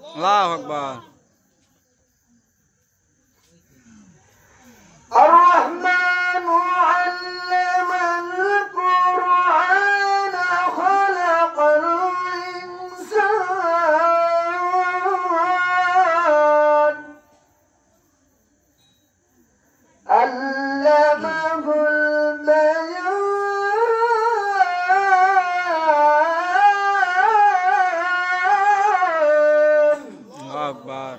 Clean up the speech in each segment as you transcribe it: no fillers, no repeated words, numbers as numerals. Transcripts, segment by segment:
আল্লাহু আকবার। الرحمن علم القرآن خلق الإنسان علمه البيان আল্লাহু আকবার।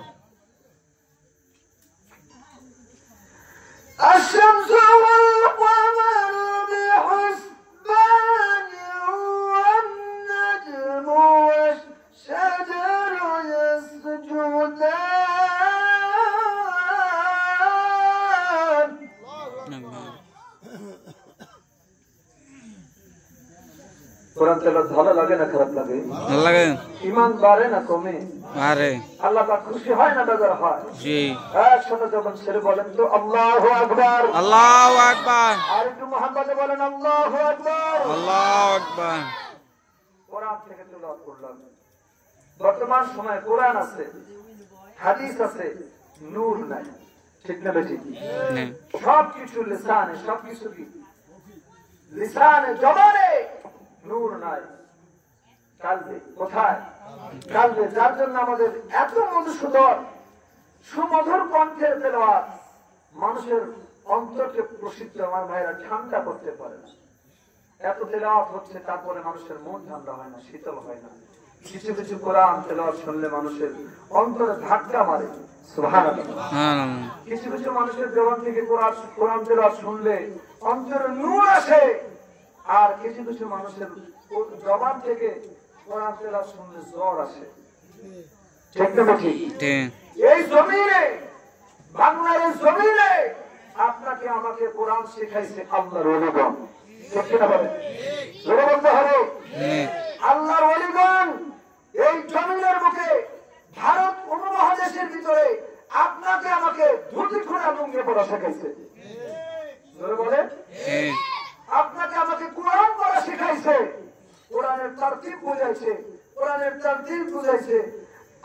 الشمس والقمر بحسبان والنجم والشجر يسجدان কোরআন তেলাওয়াত ভালো লাগে না খারাপ লাগে? ভালো লাগে। ঈমান বাড়ে না কমে? আরে আল্লাহ পাক খুশি হয় না বেজার হয়? জি। একসাথে যখন ছেড়ে বলেন তো আল্লাহু আকবার। আল্লাহু আকবার। আর একটু মুহাম্মদে বলেন আল্লাহু আকবার। আল্লাহু আকবার। কোরআন থেকে তেলাওয়াত করলাম। বর্তমান সময়ে কোরআন আছে, হাদিস আছে, নূর নাই। ঠিক না বেঠিক? হ্যাঁ। সবকিছু লিসানে, সবকিছু কি লিসানে জবানে, নূর নাই। কালবে কোথায়? কালবে। যার জন্য আমাদের এত মধুসূদন সুমধুর কণ্ঠের তেলাওয়াত মানুষের অন্তরকে প্রসিদ্ধ, আমার ভাইরা, ঠান্ডা করতে পারে না। এত তেলাওয়াত হচ্ছে, তারপরে মানুষের মন ঠান্ডা হয় না, শীতল হয় না। কিছু কিছু কোরআন তেলাওয়াত শুনলে মানুষের অন্তরে ধাক্কা মারে। সুবহানাল্লাহ। কিছু কিছু মানুষের জবান থেকে কোরআন তেলাওয়াত শুনলে অন্তরে নূর আসে, আর কিছু কিছু মানুষের জবান থেকে কোরআন তেলাওয়াত শুনলে জ্বর আসে। ঠিক না ঠিক? এই জমিনে, বাংলার এই জমিনে আপনাকে আমাকে কোরআন শেখাইছে আল্লাহর ওলিগণ। ঠিক না বলেন? জোরে বলতে হবে। আল্লাহর ওলিগণ এই জমিনের বুকে, ভারত উপমহাদেশের ভিতরে আপনাকে আমাকে ধুতি খোলা লুঙ্গি পরা শেখাইছে। জোরে বলে। আপনাকে আমাকে কোরআন পড়া শেখাইছে, কোরআনের তারতিব বুঝাইছে, কোরআনের তারতিব বুঝাইছে,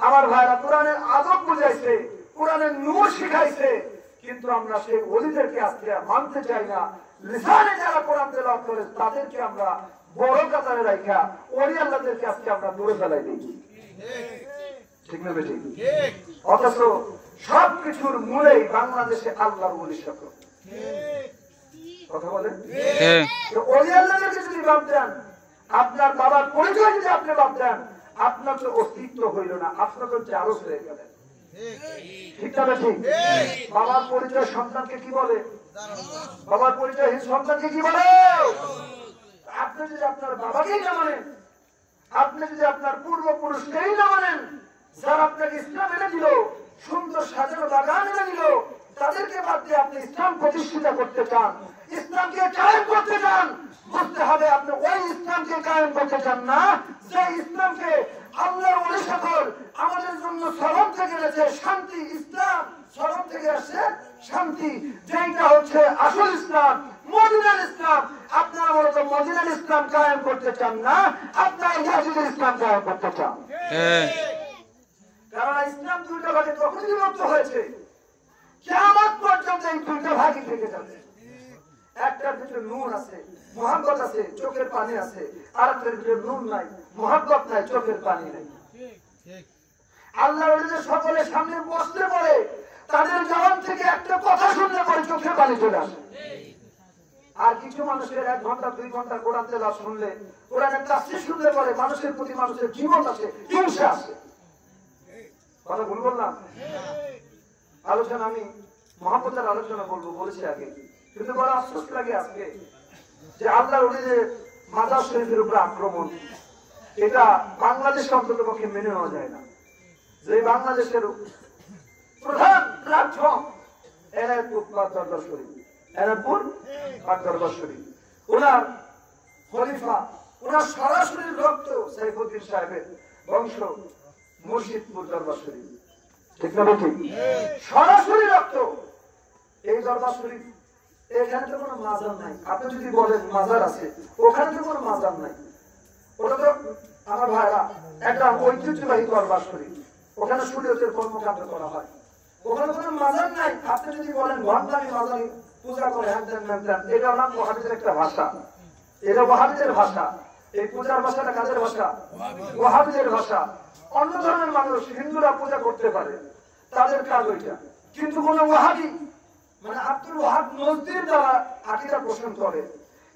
আমার ভাইরা কোরআনের আদব বুঝাইছে, কোরআনের নূর শিখাইছে। কিন্তু আমরা সেই ওলিদেরকে আজকে মানতে চাই না। লিসানে যারা কোরআন তেলাওয়াত করে তাদেরকে আমরা বড় কাতারে রাখা ওলি আল্লাহদেরকে আজকে আমরা দূরে ফেলাই দিই। ঠিক না বেঠিক? অথচ সবকিছুর মূলেই বাংলাদেশে আল্লাহর ওলি সকল। কথা বলেন। ওলি আল্লাহদেরকে যদি বাদ দেন, আপনার বাবার পরিচয় যদি আপনি বাদ দেন, আপনার তো অস্তিত্ব হইল না, আপনার তো জারজ হয়ে গেলেন। ঠিক না ঠিক? বাবার পরিচয় সন্তানকে কি বলে? বাবার পরিচয় সন্তানকে কি বলে? আপনি যদি আপনার বাবাকেই না মানেন, আপনি যদি আপনার পূর্বপুরুষকেই না মানেন, যারা আপনাকে ইসলাম এনে দিল, সুন্দর সাজানো বাগান এনে দিল, তাদেরকে বাদ দিয়ে আপনি ইসলাম প্রতিষ্ঠিত করতে চান, ইসলামকে কায়েম করতে চান, বুঝতে হবে আপনি ওই ইসলামকে কায়েম করতে চান না যে ইসলামকে আল্লাহর ওলি সকল আমাদের জন্য সরব থেকে এনেছে। শান্তি, ইসলাম সরব থেকে আসছে শান্তি, যেটা হচ্ছে আসল ইসলাম, মদিনার ইসলাম। আপনারা মূলত মদিনার ইসলাম কায়েম করতে চান না, আপনারা ইয়াজিদের ইসলাম কায়েম করতে চান। কারণ ইসলাম দুইটা ভাগে তখনই বিভক্ত হয়েছে, কিয়ামত পর্যন্ত এই দুইটা ভাগই থেকে যাবে। একটার ভিতরে নূর আছে, মুহাব্বত আছে, চোখের পানি আছে, আর একটার ভিতরে নূর নাই, মুহাব্বত নাই, চোখের পানি নাই। আল্লাহ সকলের সামনে বসতে পারে, তাদের জবান থেকে একটা কথা শুনলে পরে চোখের পানি চলে আসে। আর কিছু মানুষের 1 ঘন্টা 2 ঘন্টা কোরআন তেলাওয়াত শুনলে, কোরআনের তাফসীর শুনলে পরে মানুষের প্রতি মানুষের জীবন আছে, হিংসা আছে। কথা ভুল বললাম? আলোচনা আমি মুহাব্বতের আলোচনা বলবো বলেছি আগে, কিন্তু বড় আফসোস লাগে আজকে যে আল্লাহর ওলিদের মাজার শরীফের উপর আক্রমণ, এটা বাংলাদেশে অন্তত পক্ষে মেনে নেওয়া যায় না। যে বাংলাদেশের প্রধান প্ল্যাটফর্ম এনায়তপুর পাক দরবার শরীফ, এনায়তপুর পাক দরবার শরীফ, ওনার খলিফা, ওনার সরাসরি রক্ত সাইফুদ্দিন সাহেবের বংশ মুর্শিদপুর দরবার শরীফ। ঠিক না ঠিক? সরাসরি রক্ত। এই দরবার শরীফ, এখানে তো কোনো মাজার নাই। আপনি যদি বলেন মাজার আছে, ওখানে তো কোনো মাজার নাই। ওটা তো আমার ভাইরা একটা ঐতিহ্যবাহী দরবার শরীফ, ওখানে শরীয়তের কর্মকাণ্ড করা হয়। ওখানে কোনো মাজার নাই। আপনি যদি বলেন ঘন্টানি মাজারি পূজা করে এটা নাম ওয়াহাবিদের একটা ভাষা, এটা ওয়াহাবিদের ভাষা। এই পূজার ভাষাটা কাদের ভাষা? ওয়াহাবিদের ভাষা। অন্য ধরনের মানুষ হিন্দুরা পূজা করতে পারে, তাদের কাজ ওইটা। কিন্তু কোন ওয়াহাবি মানে আব্দুল ওয়াহাব নজদির দ্বারা আকীদা পোষণ করে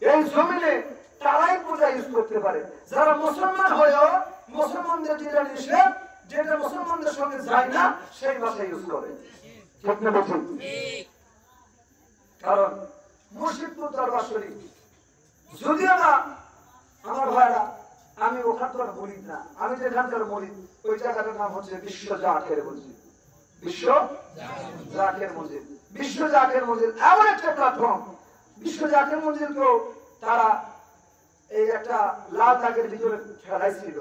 এই জমিনে তারাই পূজা ইউজ করতে পারে। যারা মুসলমান হয়েও মুসলমানদের যেটা নিষেধ, যেটা মুসলমানদের সঙ্গে যায় না, সেই ভাষা ইউজ করে। ঠিক না বলছি? কারণ মুর্শিদপুর দরবার শরীফ যদিও না আমার ভাইরা, আমি ওখানকার মরিদ না, আমি যেখানকার মরিদ ওই জায়গাটার নাম হচ্ছে বিশ্ব জাকের মসজিদ। বিশ্ব জাকের মসজিদ, বিশ্ব জাকের মসজিদ এমন একটা প্ল্যাটফর্ম। বিশ্ব জাকের মসজিদকেও তারা এই একটা লাল দাগের ভিতরে ফেলাইছিল,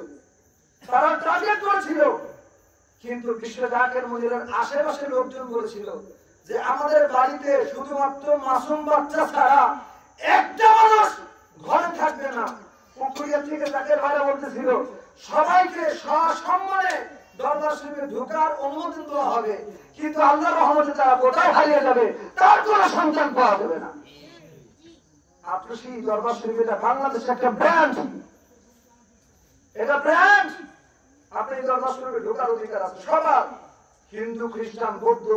তারা টার্গেট করেছিল। কিন্তু বিশ্ব জাকের মসজিদের আশেপাশে লোকজন বলেছিল যে আমাদের বাড়িতে শুধুমাত্র মাসুম বাচ্চা ছাড়া একটা মানুষ ঘরে থাকবে না। পুকুরিয়া থেকে জাকের ভাইরা বলতেছিল সবাইকে সসম্মানে দরবার শরীফে ঢোকার অনুমোদন দেওয়া হবে, কিন্তু আল্লাহর রহমতে তারা কোথায় হারিয়ে যাবে, তার কোনো সন্তান পাওয়া যাবে না। আটরশি দরবার শরীফ এটা বাংলাদেশের একটা ব্র্যান্ড, এটা ব্র্যান্ড। আপনি দরবার শরীফে ঢোকার অধিকার আছে সবার, হিন্দু, খ্রিস্টান, বৌদ্ধ,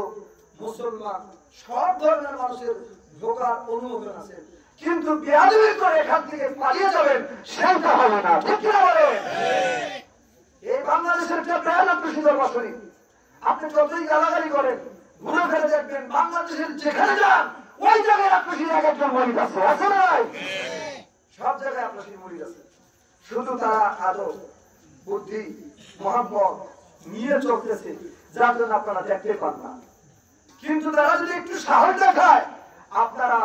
মুসলমান সব ধরনের মানুষের ঢোকার অনুমোদন আছে। কিন্তু বেয়াদবি করে এখান থেকে পালিয়ে যাবেন সেটা হবে না। ঠিক না বলেন? এই বাংলাদেশের একটা ব্র্যান্ড আটরশি দরবার শরীফ। আপনি যতই গালাগালি করেন, ঘুরে ফেলে দেখবেন বাংলাদেশের যেখানে যান ওই জায়গায় আটরশির এক একজন মরিদ আছে, আছে না? সব জায়গায় আটরশির মরিদ আছে। শুধু তারা আদব, বুদ্ধি, মহব্বত নিয়ে চলতেছে, যার জন্য আপনারা দেখতে পান না। কিন্তু তারা যদি একটু সাহস দেখায়, আপনারা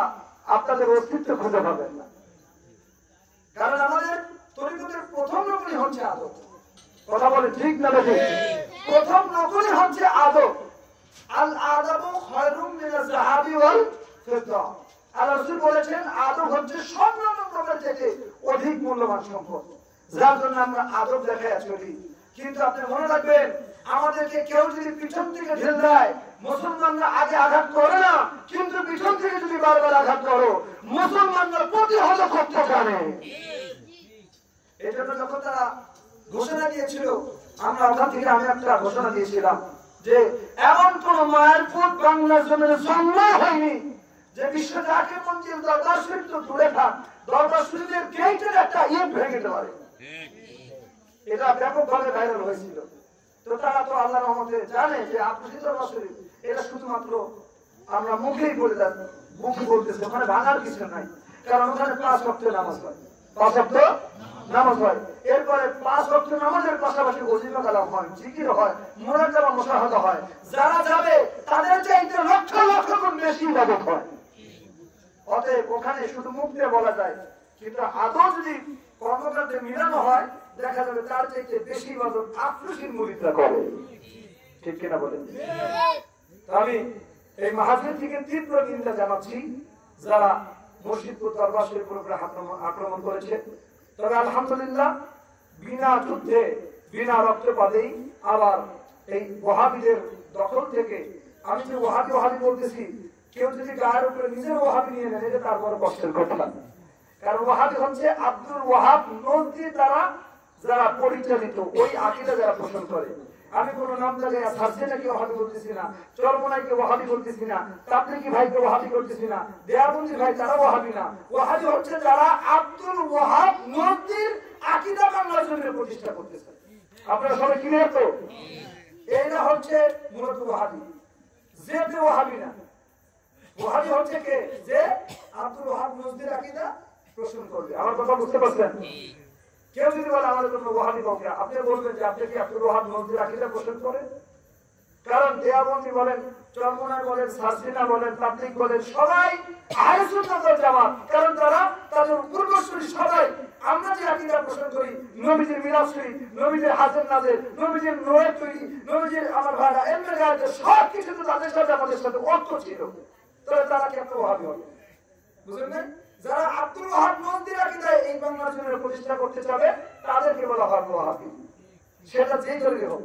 আপনাদের অস্তিত্ব খুঁজে পাবেন না। কারণ আমাদের তরিকতের প্রথম নকলই হচ্ছে আদব। কথা বলে ঠিক না? ঠিক। প্রথম নকলই হচ্ছে আদব। আল আদাবু খায়রুম মিনাজ যাহাবি ওয়াল ফিদ্দা। আল্লাহ রাসূল বলেছেন আদব হচ্ছে স্বর্ণ রূপের থেকে অধিক মূল্যবান সম্পদ, যার জন্য আমরা আদব দেখায় চলি। কিন্তু আপনি মনে রাখবেন, আমাদেরকে কেউ যদি পিছন থেকে ঢেল দেয়, মুসলমানরা আগে আঘাত করে না, কিন্তু পিছন থেকে যদি বারবার আঘাত করো, মুসলমানরা প্রতিহত করতে পারে। এই জন্য যখন তারা ঘোষণা দিয়েছিল, আমরা ওখান থেকে আমি একটা ঘোষণা দিয়েছিলাম যে এমন কোন মায়ের পুত বাংলার জমিনে জন্ম হয়নি যে বিশ্ব জাকের মন্দির দরবার শরীফ তো দূরে থাক, দরবার শরীফের গেটের একটা ইট ভেঙে দিতে পারে। এটা ব্যাপকভাবে ভাইরাল হয়েছিল। তো তারা তো আল্লাহর রহমতে জানে যে আটরশি দরবার শরীফ এটা শুধুমাত্র আমরা মুখেই বলে দেন, মুখে বলতেছে, ওখানে ভাঙার কিছু নাই। কারণ ওখানে 5 ওয়াক্ত নামাজ হয়, 5 ওয়াক্ত নামাজ হয়। এরপরে 5 ওয়াক্ত নামাজের পাশাপাশি ওজিফা কালাম হয়, জিকির হয়, মুনাজাত মুশাহাদা হয়। যারা যাবে তাদের চাইতে লক্ষ লক্ষ গুণ বেশি ইবাদত হয়। অতএব ওখানে শুধু মুখ দিয়ে বলা যায়, কিন্তু আদৌ যদি কর্মকাণ্ডে মিলানো হয়, দেখা যাবে তার চাইতে বেশি ইবাদত আটরশির মুরিদরা করে। ঠিক কিনা বলেন? আমি এই মাহফিল থেকে তীব্র নিন্দা জানাচ্ছি যারা মুর্শিদপুর দরবার শরীফের উপরে আক্রমণ করেছে। তবে আলহামদুলিল্লাহ, বিনা যুদ্ধে, বিনা রক্তপাতেই আবার এই ওয়াহাবিদের দখল থেকে, আমি যে ওয়াহাবি ওয়াহাবি বলতেছি, কেউ যদি গায়ের উপরে নিজের ওয়াহাবি নিয়ে নেন, এটা তার বড় কষ্টের ঘটনা। কারণ ওয়াহাবি হচ্ছে আব্দুল ওয়াহাব নজদি দ্বারা যারা পরিচালিত, ওই আকীদা যারা পোষণ করে। আমি কোন নাম জায়গায় সার্জেনাকে ওয়াহাবি বলতেছি না, চরমনাইকে ওয়াহাবি বলতেছি না, তাবলিগি ভাইকে ওয়াহাবি করতেছি না, দেয়াবন্দি ভাই তারা ওয়াহাবি না। ওয়াহাবি হচ্ছে যারা আব্দুল ওয়াহাব নজদির আকীদা বাংলার জন্য প্রতিষ্ঠা করতেছে। আপনারা সবাই ক্লিয়ার তো? এইটা হচ্ছে মূলত ওয়াহাবি। যে ওয়াহাবি না, ওয়াহাবি হচ্ছে কে? যে আব্দুল ওয়াহাব নজদির আকীদা পোষণ করবে। আমার কথা বুঝতে পারছেন? কেউ যদি বলে আমাদের জন্য ওয়াহাবি কাউকে, আপনি বলবেন যে আপনি কি আব্দুল ওয়াহাব নজদির আকীদা পোষণ করেন? কারণ দেয়াবন্দি বলেন, চরমনাই বলেন, সার্জিনা বলেন, তাবলিগ বলেন, সবাই আহলে সুন্নাত ওয়াল জামাত। কারণ তারা তাদের পূর্বসূরি সবাই আমরা যে আকীদা পোষণ করি, নবীজির মিলাদ শরীফ, নবীজির হাজার নাজের, নবীজির নূরের তৈরি, নবীজির আমার ভাইরা এলমে গায়েবের সব কিছু তো তাদের সাথে আমাদের সাথে অর্থ ছিল। তাহলে তারা কি একটা ওয়াহাবি হবে? বুঝলেন না? যারা আব্দুল ওয়াহাব নজরুল আকীদায় এই বাংলার জন্য প্রতিষ্ঠা করতে চাবে তাদেরকে বলা হয় ওয়াহাবি, সেটা যেই দলই হোক।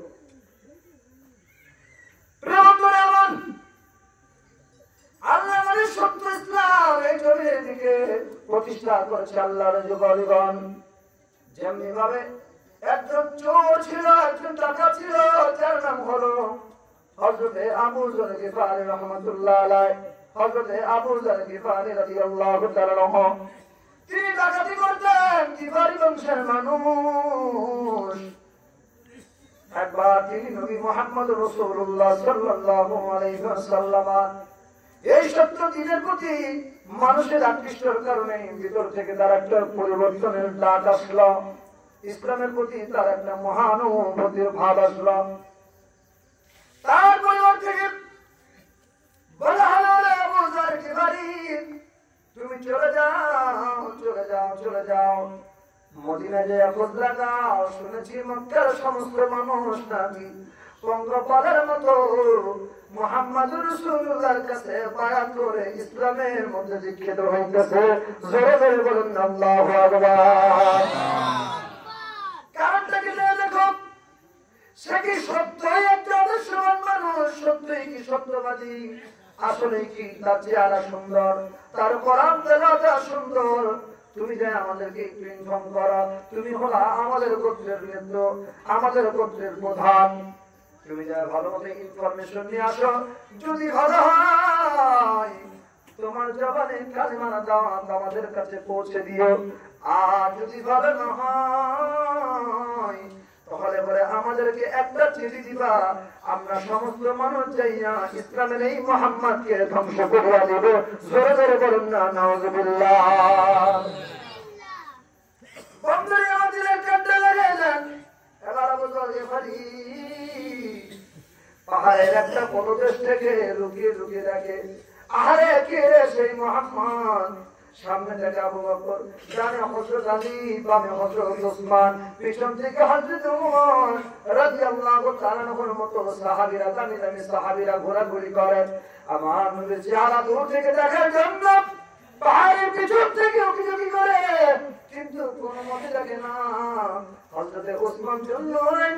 আল্লাহ মানে সত্য ইসলাম এই জমির দিকে প্রতিষ্ঠা করেছে আল্লাহর যুবলীগণ। যেমনি ভাবে একজন চোর ছিল, একজন ডাকাত ছিল, যার নাম হলো হযরতে আবু যর গিফারী রাহমাতুল্লাহ আলাইহি। হযরতে আবু যর গিফারী রাদিয়াল্লাহু তাআলা আনহু তিনি ডাকাতি করতেন, গিফারী বংশের মানুষ। একবার তিনি নবী মুহাম্মদ রাসূলুল্লাহ সাল্লাল্লাহু আলাইহি ওয়াসাল্লাম এই সত্য দিনের প্রতি মানুষের আকৃষ্টর কারণে ভিতর থেকে তার একটা পরিবর্তনের ডাক আসলো, ইসলামের প্রতি তার একটা মহানুভূতির ভাব আসলো। তার পরিবার থেকে বলা হলো, আবু যর গিফারী তুমি চলে যাও, চলে যাও, চলে যাও, মদিনায় যে খোঁজ লাগাও। শুনেছি মক্কার সমস্ত মানুষ নাকি পঙ্গপালের মতো মুহাম্মদুর রাসূলুল্লাহর কাছে বায়াত করে ইসলামের মধ্যে দীক্ষিত হইতেছে। জোরে জোরে বলুন আল্লাহু আকবার। কারণটা কি দেখো, সে কি সত্যই একটা আদর্শবান মানুষ, সত্যই কি সত্যবাদী, আসলে কি তার চেহারা সুন্দর, তার কোরআন তেলাওয়াত সুন্দর। তুমি যে আমাদেরকে ইনফর্ম করো, তুমি হলা আমাদের গোত্রের নেত্র, আমাদের গোত্রের প্রধান, তুমি যা ভালো মতো ইনফরমেশন নিয়ে আসো। যদি ভালো হয় তোমার জবানে কালিমার দাওয়াত আমাদের কাছে পৌঁছে দিও, আর যদি ভালো না হয় তাহলে পরে আমাদেরকে একটা চিঠি দিবা, আমরা সমস্ত মানুষ যাইয়া ইসলামের এই মুহাম্মদকে ধ্বংস করিয়া দেব। জোরে জোরে বলুন না নাউযুবিল্লাহ। বন্ধুরা আমাদের কাটতে লাগাইলেন। এবার আবু যর গিফারী পাহাড়ের একটা পদদেশ থেকে লুকিয়ে লুকিয়ে দেখে, আহারে কে রে সেই মুহাম্মদ। সামনে থেকে আবু বকর, ডানে হযরত আলী, বামে হযরত ওসমান, পিছন থেকে হযরত ওমর রাদিয়াল্লাহু তাআলা আনহুর মতো সাহাবীরা, দামি দামি সাহাবীরা ঘোরাঘুরি করেন। আমার নবীর চেহারা দূর থেকে দেখার জন্য পাহাড়ের পিছন থেকে উকি করে, কিন্তু কোন মতে দেখে না। হযরতে ওসমান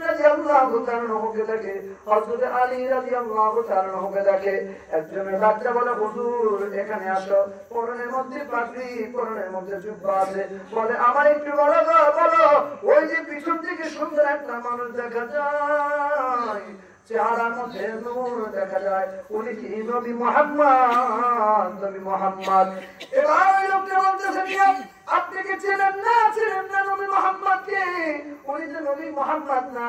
রাদিয়াল্লাহু তাআলা আনহুকে দেখে, হযরতে আলী রাদিয়াল্লাহু তাআলা আনহুকে দেখে। একজনের ডাকতে বলে, হুজুর এখানে আসো, পরনের মধ্যে পাগড়ি, পরনের মধ্যে জুব্বা আছে। বলে আমার একটু বলো গো, বলো ওই যে পিছন থেকে সুন্দর একটা মানুষ দেখা যায়, চেহারার মধ্যে নূর দেখা যায়, উনি কি নবী মুহাম্মদ? নবী মুহাম্মদ। এবার ওই লোকটা বলতেছে, আপনি কি চেনেন না, চেনেন না নবী মুহাম্মদকে? উনি যে নবী মুহাম্মদ না,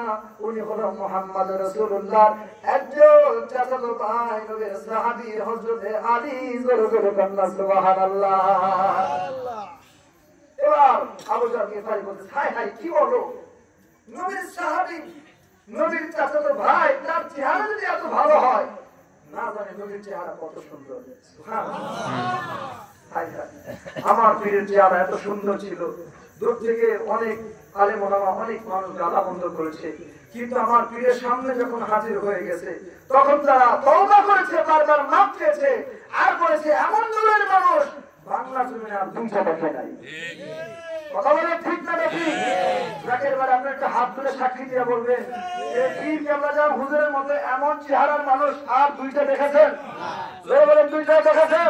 উনি হলো মুহাম্মদ রাসূলুল্লাহ একজন চাচাতো ভাই, নবীর সাহাবী হযরতে আলী। জোরে জোরে বলুন সুবহানাল্লাহ। এবার আবু যর গিফারী বলতে, হায় হায় কি বলো, নবীর সাহাবী, নবীর চাচাতো ভাই, তার চেহারা যদি এত ভালো হয়, না জানে নবীর চেহারা কত সুন্দর। আমার পীরের চেহারা এত সুন্দর ছিল, দূর থেকে অনেক আলেম ওলামা, অনেক মানুষ গালা বন্ধ করেছে, কিন্তু আমার পীরের সামনে যখন হাজির হয়ে গেছে তখন তারা তওবা করেছে, বারবার মাফ চেয়েছে, আর বলেছে এমন নূরের মানুষ বাংলা জমিনে আর দুইটা দেখে নাই। কথা বলে ঠিক না দেখি? জাকির ভাই আপনি একটা হাত তুলে সাক্ষী দিয়ে বলবেন, এই পীর কেবলা হুজুরের মতো এমন চেহারার মানুষ আর দুইটা দেখেছেন? জোরে বলেন, দুইটা দেখেছেন?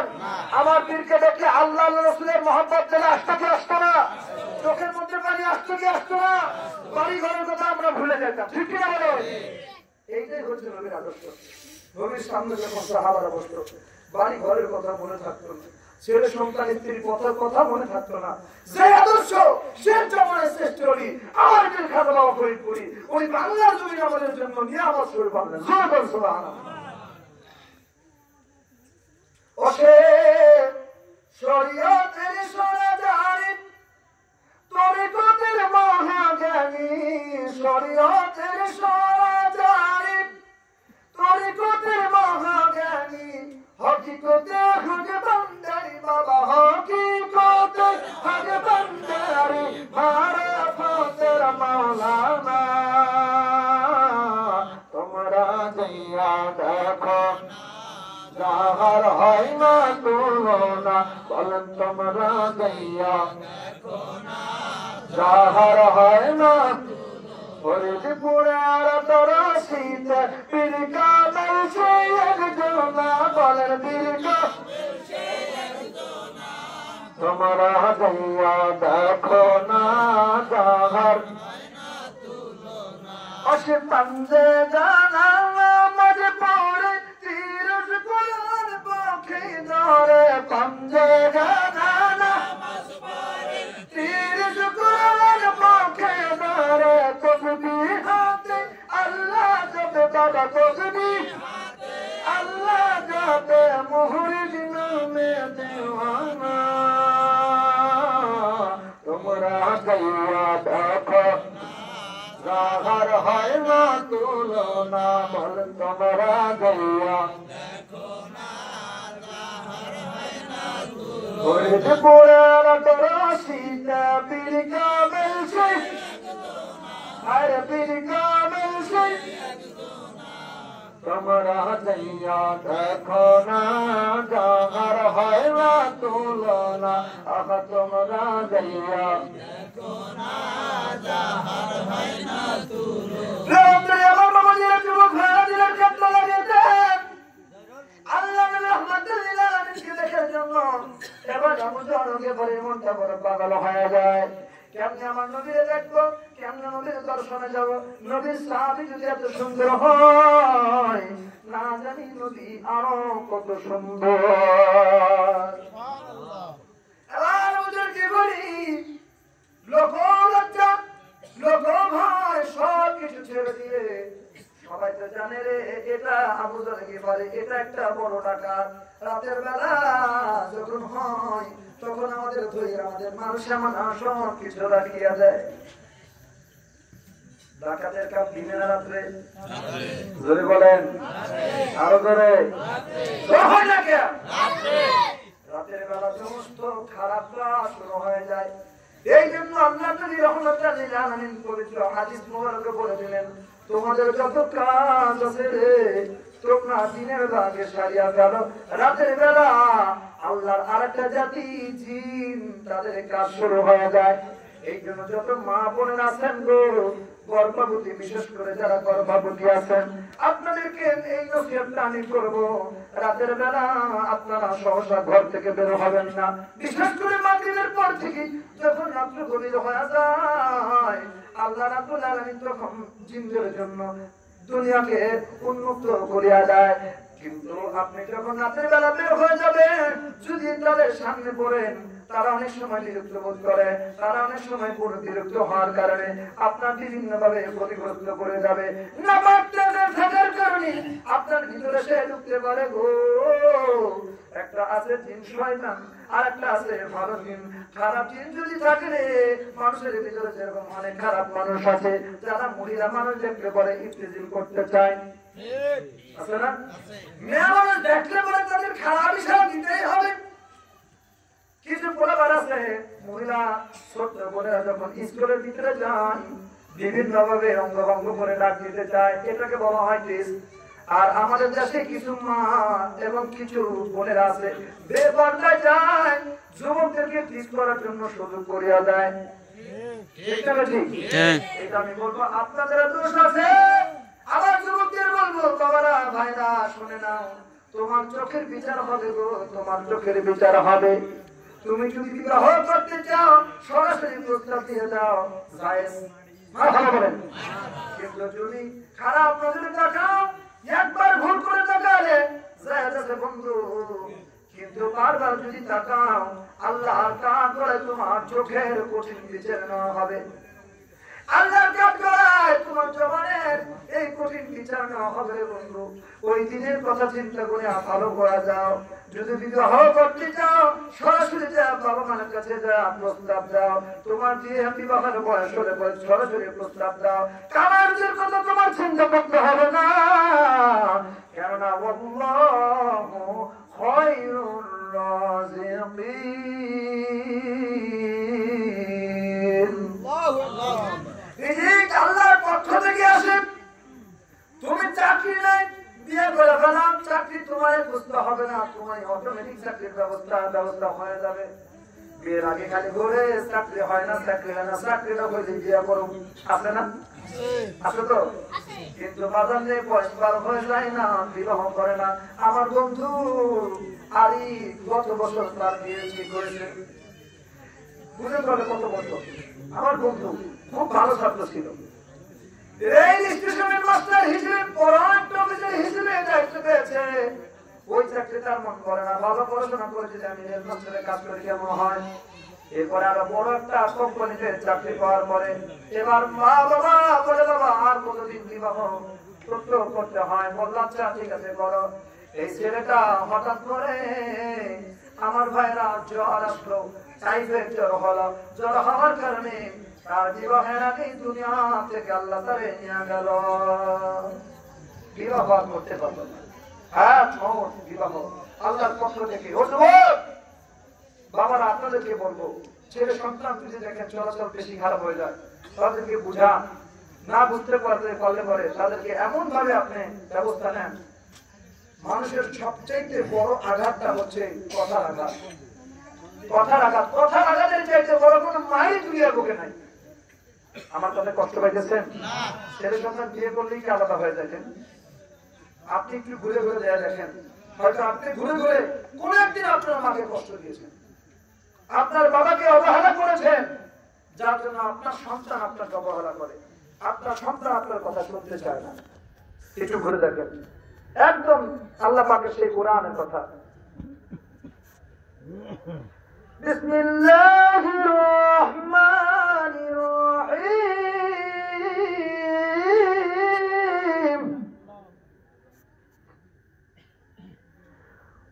আমার পীরকে দেখলে আল্লাহ রাসূলের মহব্বত যেন আসতো কি আসতো না? চোখের মধ্যে পানি আসতো কি আসতো না? বাড়ি ঘরের কথা আমরা ভুলে যেতাম, ঠিক কিনা বলো? এইটাই হচ্ছে নবীর আদর্শ। নবীর সামনে যখন সাহাবারা বসতো, বাড়ি ঘরের কথা মনে থাকতো না, ছেলে সন্তান স্ত্রীর কথা মনে থাকতো না। যে আদর্শ সে জমানের শ্রেষ্ঠ নবী আমার দিল খাজা বাবা ফরিদপুরি, উনি বাংলার জমিন আমাদের জন্য নিয়ামত শুরু করলেন। সুবহানাল্লাহ। ওকে শরীয়তের সরাজারি, তরিকতের মহাজ্ঞানী, শরীয়তের সরাজারি, তরিকতের মহাজ্ঞানী, হকিকতে হক বান্দারি বাবা, হকিকতে হক বান্দারি, মারফতের মাওলানা। তোমরা দিয়া দেখো যাহার হয় না তুলনা, বলেন তোমরা যাইয়া যাহার হয় না ফরিদপুরে আর তোরা শীতে বীরকা মেলছে একজনা বলেন বীরকা তোমরা যাইয়া দেখো না যাহার অসে পাঞ্জে জানা নামাজ পড়ে তিরস কোরআন পক্ষে ধরে পাঞ্জে জানা নামাজ পড়ে তিরস কোরআন পক্ষে ধরে তসবি হাতে আল্লাহ জপে বাবা তসবি আল্লাহ জপে মুহরিদ নামে দেওয়ানা তোমরা যাইয়া দেখো যাহার হয় না তুলনা বলেন তোমরা যাইয়া ফরিদপুরের তোরা শীতে বীরকা মেলছে আরে বীরকা মেলছে তোমরা যাইয়া দেখো না যাহার হয় না তুলনা আহা তোমরা যাইয়া দেখো না যাহার হয় না তুলনা আমার বাবা দিলের যুবক ভাইরা দিলের ক্ষেত্রে লাগিয়েছেন আল্লাহ রহমাতুল লিল আলামিনকে দেখার জন্য এবার আমার জনকে পরে মনটা বড় পাগল হয়ে যায় কেমনে আমার নবীরে দেখবো কেমনে নবীর দর্শনে যাব নবীর সাহাবী যদি এত সুন্দর হয় না জানি নবী আরো কত সুন্দর এবার ওদেরকে বলি লোক লজ্জা লোক ভয় সব কিছু ছেড়ে দিয়ে সবাই তো জানে রে এটা আবু জাহেল পারে এটা একটা বড় ডাকাত রাতের বেলা যখন হয় তখন আমাদের ধরে আমাদের মানুষ এমন সব কিছু রাখিয়া দেয় ডাকাতের কাপ দিনে না রাত্রে জোরে বলেন আরো জোরে হয় না কে রাতের বেলা সমস্ত খারাপ কাজ শুরু হয়ে যায় এই জন্য আল্লাহ নবী রাহমাতুল্লাহ লিল আলামিন পবিত্র হাদিস মুবারকে বলে দিলেন তোমাদের যত কাজ আছে রে তোমরা দিনের ভাগে সারিয়া ফেলো রাতের বেলা আল্লাহর আরেকটা জাতি জিন তাদের কাজ শুরু হয়ে যায় এই জন্য যত মা বোনের আছেন গো গর্ভবতী বিশেষ করে যারা গর্ভবতী আছেন আপনাদেরকে এই নসিহতটা আমি করব রাতের বেলা আপনারা সহসা ঘর থেকে বের হবেন না বিশেষ করে মাগরিবের পর থেকে যখন রাত্র গভীর হয়ে যায় আল্লাহ রাব্বুল আলামিন তখন জিনদের জন্য দুনিয়াকে উন্মুক্ত করিয়া দেয় কিন্তু আপনি যখন রাতের বেলা বের হয়ে যাবেন যদি তাদের সামনে পড়েন তারা অনেক সময় বিরক্ত বোধ করে তারা অনেক সময় বিরক্ত হওয়ার কারণে আপনার বিভিন্ন ভাবে ক্ষতিগ্রস্ত করে যাবে না থাকার কারণে আপনার ভিতরে সে ঢুকতে পারে গো একটা আছে জিন শয়তান আর একটা আছে ভালো জিন খারাপ জিন যদি থাকে রে মানুষের ভিতরে যেরকম অনেক খারাপ মানুষ আছে যারা মহিলা মানুষ দেখতে পারে ইফতিজিল করতে চায় আছে না মেয়ে মানুষ দেখলে পরে তাদের খারাপ হিসাব দিতেই হবে কিছু পরিবার আছে মহিলা ছোট্ট বোনেরা যখন স্কুলের ভিতরে যান বিভিন্ন ভাবে অঙ্গভঙ্গ করে ডাক দিতে চায় এটাকে বলা হয় টেস্ট আর আমাদের দেশে কিছু মা এবং কিছু বোনেরা আছে বেপরদায় যায় যুবকদেরকে টিস করার জন্য সুযোগ করিয়া দেয় এটা আমি বলবো আপনাদের দোষ আছে আবার যুবকদের বলবো বাবারা ভাইরা শুনে নাও তোমার চোখের বিচার হবে গো তোমার চোখের বিচার হবে তুমি যদি বিবাহ করতে চাও সরাসরি প্রস্তাব দিয়ে দাও কিন্তু যদি খারাপ নজরে তাকাও একবার ভুল করে তাকালে বন্ধু কিন্তু বারবার যদি তাকাও আল্লাহ কাজ করে তোমার চোখের কঠিন বিচার নেওয়া হবে আল্লাহর কাজ করায় তোমার জবানের এই কঠিন বিচার নেওয়া হবে বন্ধু ওই দিনের কথা চিন্তা করে ভালো করা যাও যদি বিবাহ করতে চাও সরাসরি যা বাবা মায়ের কাছে যা প্রস্তাব দাও তোমার দিয়ে বিবাহের বয়স হলে সরাসরি প্রস্তাব দাও কামারদের কথা তোমার চিন্তা করতে হবে না কেননা আল্লাহু খায়রুর রাযিকিন রিজিক আল্লাহর পক্ষ থেকে আসে তুমি চাকরি নাই বিয়ে করে ফেলাম, চাকরি তোমায় খুঁজতে হবে না, তোমায় অটোমেটিক চাকরির ব্যবস্থা হয়ে যাবে। বিয়ের আগে খালি ঘুরে চাকরি হয় না, চাকরি হয় না, চাকরিটা হইলে বিয়ে করো, আছে না? আছে তো। কিন্তু বাজার নিয়ে বয়স বার হয়ে যায় না, বিবাহ করে না। আমার বন্ধু আরই গত বছর তার বিয়ে ঠিক করেছে। বুঝে পারলে কত বছর? আমার বন্ধু খুব ভালো ছাত্র ছিল, রেল স্টেশনের মাস্টার হিসেবে, পররাষ্ট্র অফিসার হিসেবে দায়িত্ব পেয়েছে। ওই চাকরি তার মন করে না। বাবা পড়াশোনা করেছে যে আমি রেল মাস্টারের কাজ করে কেমন হয়। এরপরে আরো বড় একটা কোম্পানিতে চাকরি পাওয়ার পরে এবার মা বাবা বলে, বাবা আর কতদিন বিবাহ করতে হয়? বললাম আচ্ছা ঠিক আছে করো। এই ছেলেটা হঠাৎ করে আমার ভাইরা জ্বর আসলো, টাইফয়েড জ্বর হলো। জ্বর হওয়ার কারণে তার বিবাহের আগে দুনিয়া থেকে আল্লাহ তারে নিয়ে গেল। বিবাহ করতে পারলো না। হ্যাঁ, বিবাহ আল্লাহর পক্ষ থেকে। বাবারা আপনাদেরকে বলবো, ছেলে সন্তান যদি দেখেন চলাচল বেশি খারাপ হয়ে যায়, তাদেরকে বুঝান। না বুঝতে পারলে পরে তাদেরকে এমন ভাবে আপনি ব্যবস্থা নেন। মানুষের সবচেয়ে বড় আঘাতটা হচ্ছে কথার আঘাত। কথার আঘাতের চাইতে বড় কোনো মায়ের দুনিয়ার বুকে নাই। আমার কথা কষ্ট পাইতেছেন? ছেলে সন্তান বিয়ে করলেই কি আলাদা হয়ে যাচ্ছেন? আপনি একটু ঘুরে ঘুরে দেয়া দেখেন, হয়তো আপনি ঘুরে ঘুরে কোন একদিন আপনার মাকে কষ্ট দিয়েছেন, আপনার বাবাকে অবহেলা করেছেন, যার জন্য আপনার সন্তান আপনাকে অবহেলা করে, আপনার সন্তান আপনার কথা শুনতে চায় না। একটু ঘুরে দেখেন, একদম আল্লাহ পাকের সেই কোরআনের কথা। বিসমিল্লাহির রহমানির রহিম।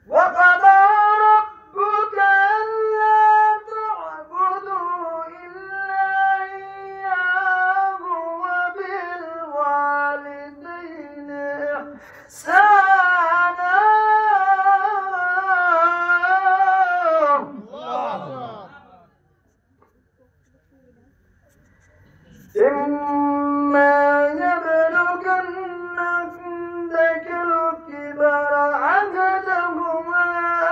وقضى ربك ألا تعبدوا إلا إياه وبالوالدين إحسانا إما يبلغن عندك الكبر أحدهما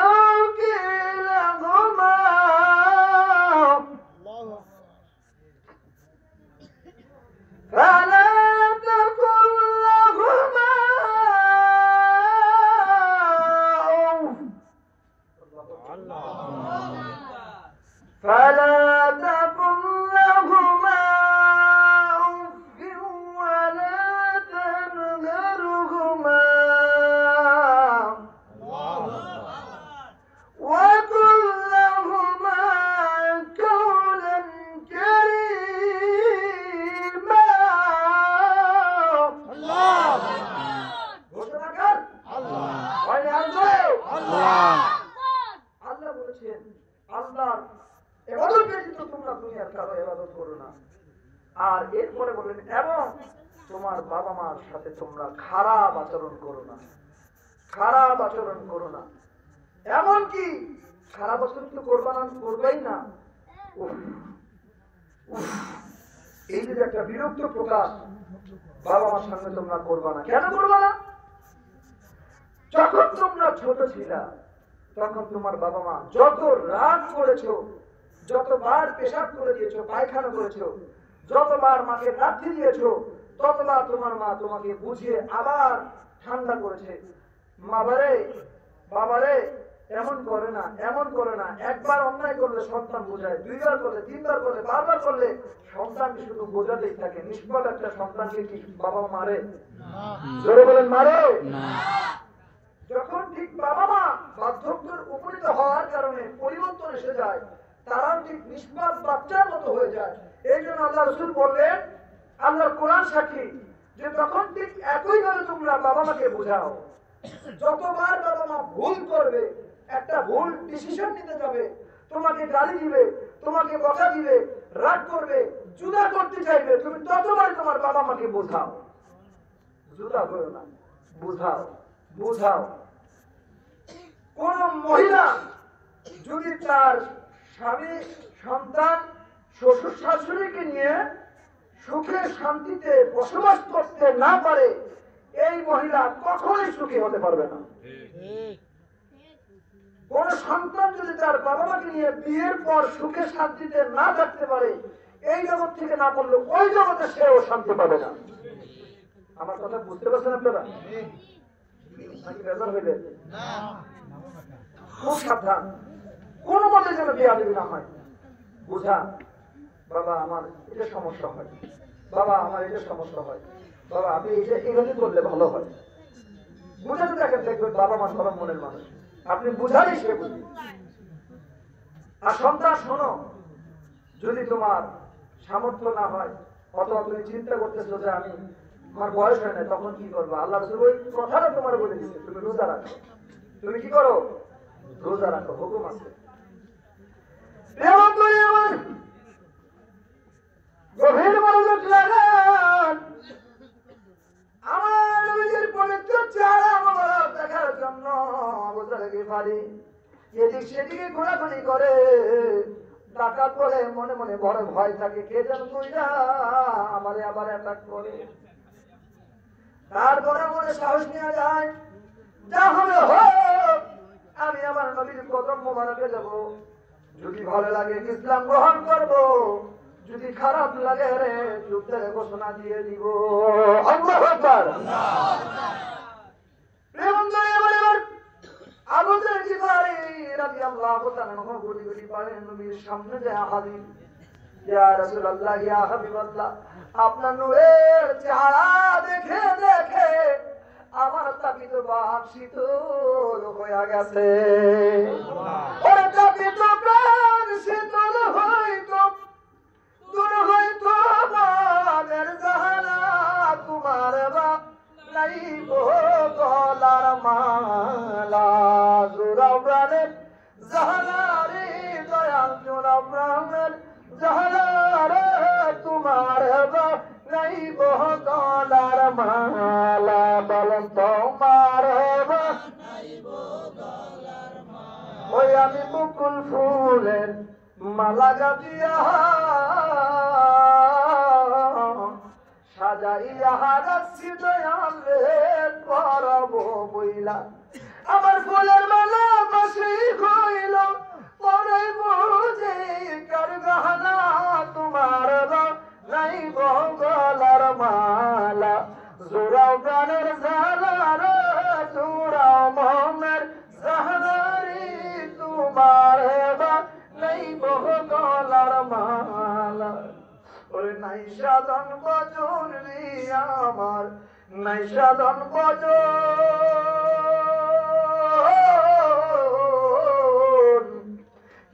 أو كلاهما فلا تقل لهما أوف فلا تقل لهما أوف ولا تنهرهما وقل لهما قولا كريما ঘোষণা কর আল্লাহ বলেছেন, আল্লাহর ইবাদত ব্যতীত তোমরা দুনিয়ার কারো ইবাদত করো না। আর এরপরে বলেন, এবং তোমার বাবা মার সাথে তোমরা খারাপ আচরণ করো না, খারাপ আচরণ করো না। এমনকি খারাপ আচরণ তো করবেই না। এই যে একটা বিরক্ত প্রকাশ, বাবা মার সামনে তোমরা করবা না। কেন করবা না? যখন তোমরা ছোট ছিলা তখন তোমার বাবা মা যত রাগ করেছো, যতবার পেশাব করে দিয়েছো, পায়খানা করেছো, যতবার মাকে লাথি দিয়েছো, ততবার তোমার মা তোমাকে বুঝিয়ে আবার ঠান্ডা করেছে। বাবারে এমন করে না, এমন করে না। একবার অন্যায় করলে সন্তান বোঝায়, দুইবার করলে, তিনবার করলে, বারবার করলে সন্তানকে শুধু বোঝাতেই থাকে। নিষ্পাপ একটা সন্তানকে কি বাবা মারে? জোরে বলেন, মারে? যখন ঠিক বাবা মা বার্ধক্যের উপনীত হওয়ার কারণে পরিবর্তন এসে যায়, তারাও ঠিক নিষ্পাপ বাচ্চার মতো হয়ে যায়। এই জন্য আল্লাহ রাসূল বললেন, আল্লাহর কোরআন সাক্ষী, যে তখন ঠিক একইভাবে তোমরা বাবা মাকে বোঝাও। যতবার বাবা মা ভুল করবে, একটা ভুল ডিসিশন নিতে যাবে, তোমাকে গালি দিবে, তোমাকে বকা দিবে, রাগ করবে, জুদা করতে চাইবে, তুমি ততবার তোমার বাবা মাকে বোঝাও। জুদা করো না, বোঝাও, বোঝাও। কোন মহিলা যদি তার স্বামী, সন্তান, শ্বশুর শাশুড়িকে নিয়ে সুখে শান্তিতে বসবাস করতে না পারে, এই মহিলা কখনোই সুখী হতে পারবে না। কোন সন্তান যদি তার বাবা মাকে নিয়ে বিয়ের পর সুখে শান্তিতে না থাকতে পারে, এই জগৎ থেকে না পড়লে ওই জগতে সেও শান্তি পাবে না। আমার কথা বুঝতে পারছেন আপনারা? নাকি বেজার হইলে? খুব সাবধান, কোন মতে যেন বিয়া দিবি না হয়। বুঝা, বাবা আমার এটা সমস্যা হয়, বাবা আমার এটা সমস্যা হয়, বাবা আপনি এটা এইভাবে করলে ভালো হয়। বুঝাতে দেখেন, দেখবেন বাবা মা সরম মনের মানুষ, আপনি বুঝালেই সে বুঝি। আর সন্তান শোনো, যদি তোমার সামর্থ্য না হয় অথবা তুমি চিন্তা করতেছো যে আমি আমার বয়স হয় না, তখন কি করবো? আল্লাহ রাসূল ওই কথাটা তোমার বলে দিচ্ছে, তুমি রোজা রাখো। তুমি কি করো? রোজা রাখো, হুকুম আছে। আমার গভীর মনোযোগ লাগান, আমার নবীর পবিত্র চেহারা মোবারক দেখার জন্য আবু যর গিফারি এদিক সেদিকে ঘোরাঘুরি করে। ডাকাত বলে মনে মনে বড় ভয় থাকে, কে যেন কইরা আমারে আবার অ্যাটাক করে। তারপরে মনে সাহস নিয়ে যায়, যা হবে হোক, আমি আমার নবীর কদম মোবারকে যাব। যদি ভালো লাগে ইসলাম গ্রহণ করব, যদি খারাপ লাগে রে যুদ্ধের ঘোষণা দিয়ে দিব। আল্লাহু আকবার। আবু যর গিফারি রাদিয়াল্লাহু তাআলা গুলি গুলি পায়ে নবীর সামনে যায় হাজির। ইয়া রাসূলুল্লাহ, ইয়া হাবিবাল্লাহ, আপনার নূরের চেহারা দেখে দেখে আমার তাপিত বাপ শীতল হয়ে গেছে। ওরে তাপিত প্রাণ শীতল হইতো, দূর হইতো আমাদের জাহালা। তোমার বাপ নাই গলার মালা, জোড়াও প্রাণের জাহালা রে দয়াল, জোড়াও প্রাণের জাহালা রে। তোমার বাপ নাই গলার মালা, বলেন তোমার বাপ ওই আমি মুকুল ফুলের মালা গাঁথিয়া সাজাইয়া রাখছি দয়াল রে করব বইলা। আমার ফুলের মালা পাশে হইল, পরে বুঝে কার গহনা। তোমার নাই গলার মালা, জোড়াও প্রাণের জালা রে, জোড়াও মনের জালা রে। তোমার নাই গলার মালা, ওরে নাই সাধন ভজন রে আমার, নাই সাধন ভজন।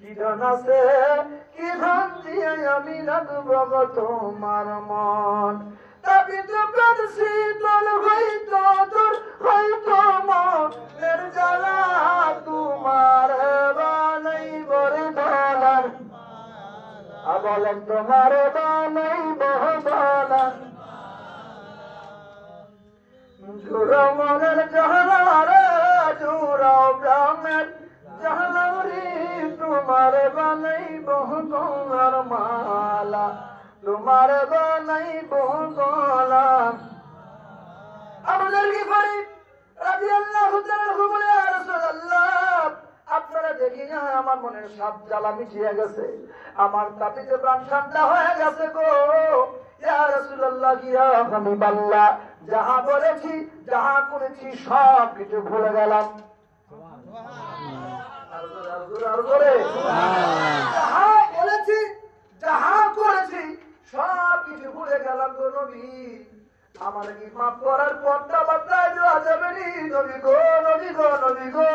কি ধান আছে, কি ধান দিয়ে আমি রাখব তোমার মন। তাপিত প্রাণ শীতল হইতো, তোর হইতো মনের জ্বালা। তোমার বানাই বরে ধলার, বলেন তোমার বানাই বহলা। জোড়াও মনের জাহালা রে, জোড়াও প্রাণের জাহালা রে। তোমার বানাই বহলার মালা, তোমার বানাই বহলা। আবু যর গিফারি রাদিয়াল্লাহু তাআলা বলে, ইয়া রাসূলুল্লাহ, আপনারা দেখি না আমার মনের সব জ্বালা মিটিয়ে গেছে, আমার তাপিত প্রাণ ঠান্ডা হয়ে গেছে গো। ইয়া রাসূলুল্লাহ, ইয়া হাবিবাল্লাহ, যাহা বলেছি যাহা করেছি সব কিছু ভুলে গেলাম। যাহা বলেছি যাহা করেছি সব কিছু ভুলে গেলাম গো নবী। আমার কি মাফ করার পথটা বাতলায় দেওয়া যাবে নি নবী গো, নবী গো, নবী গো।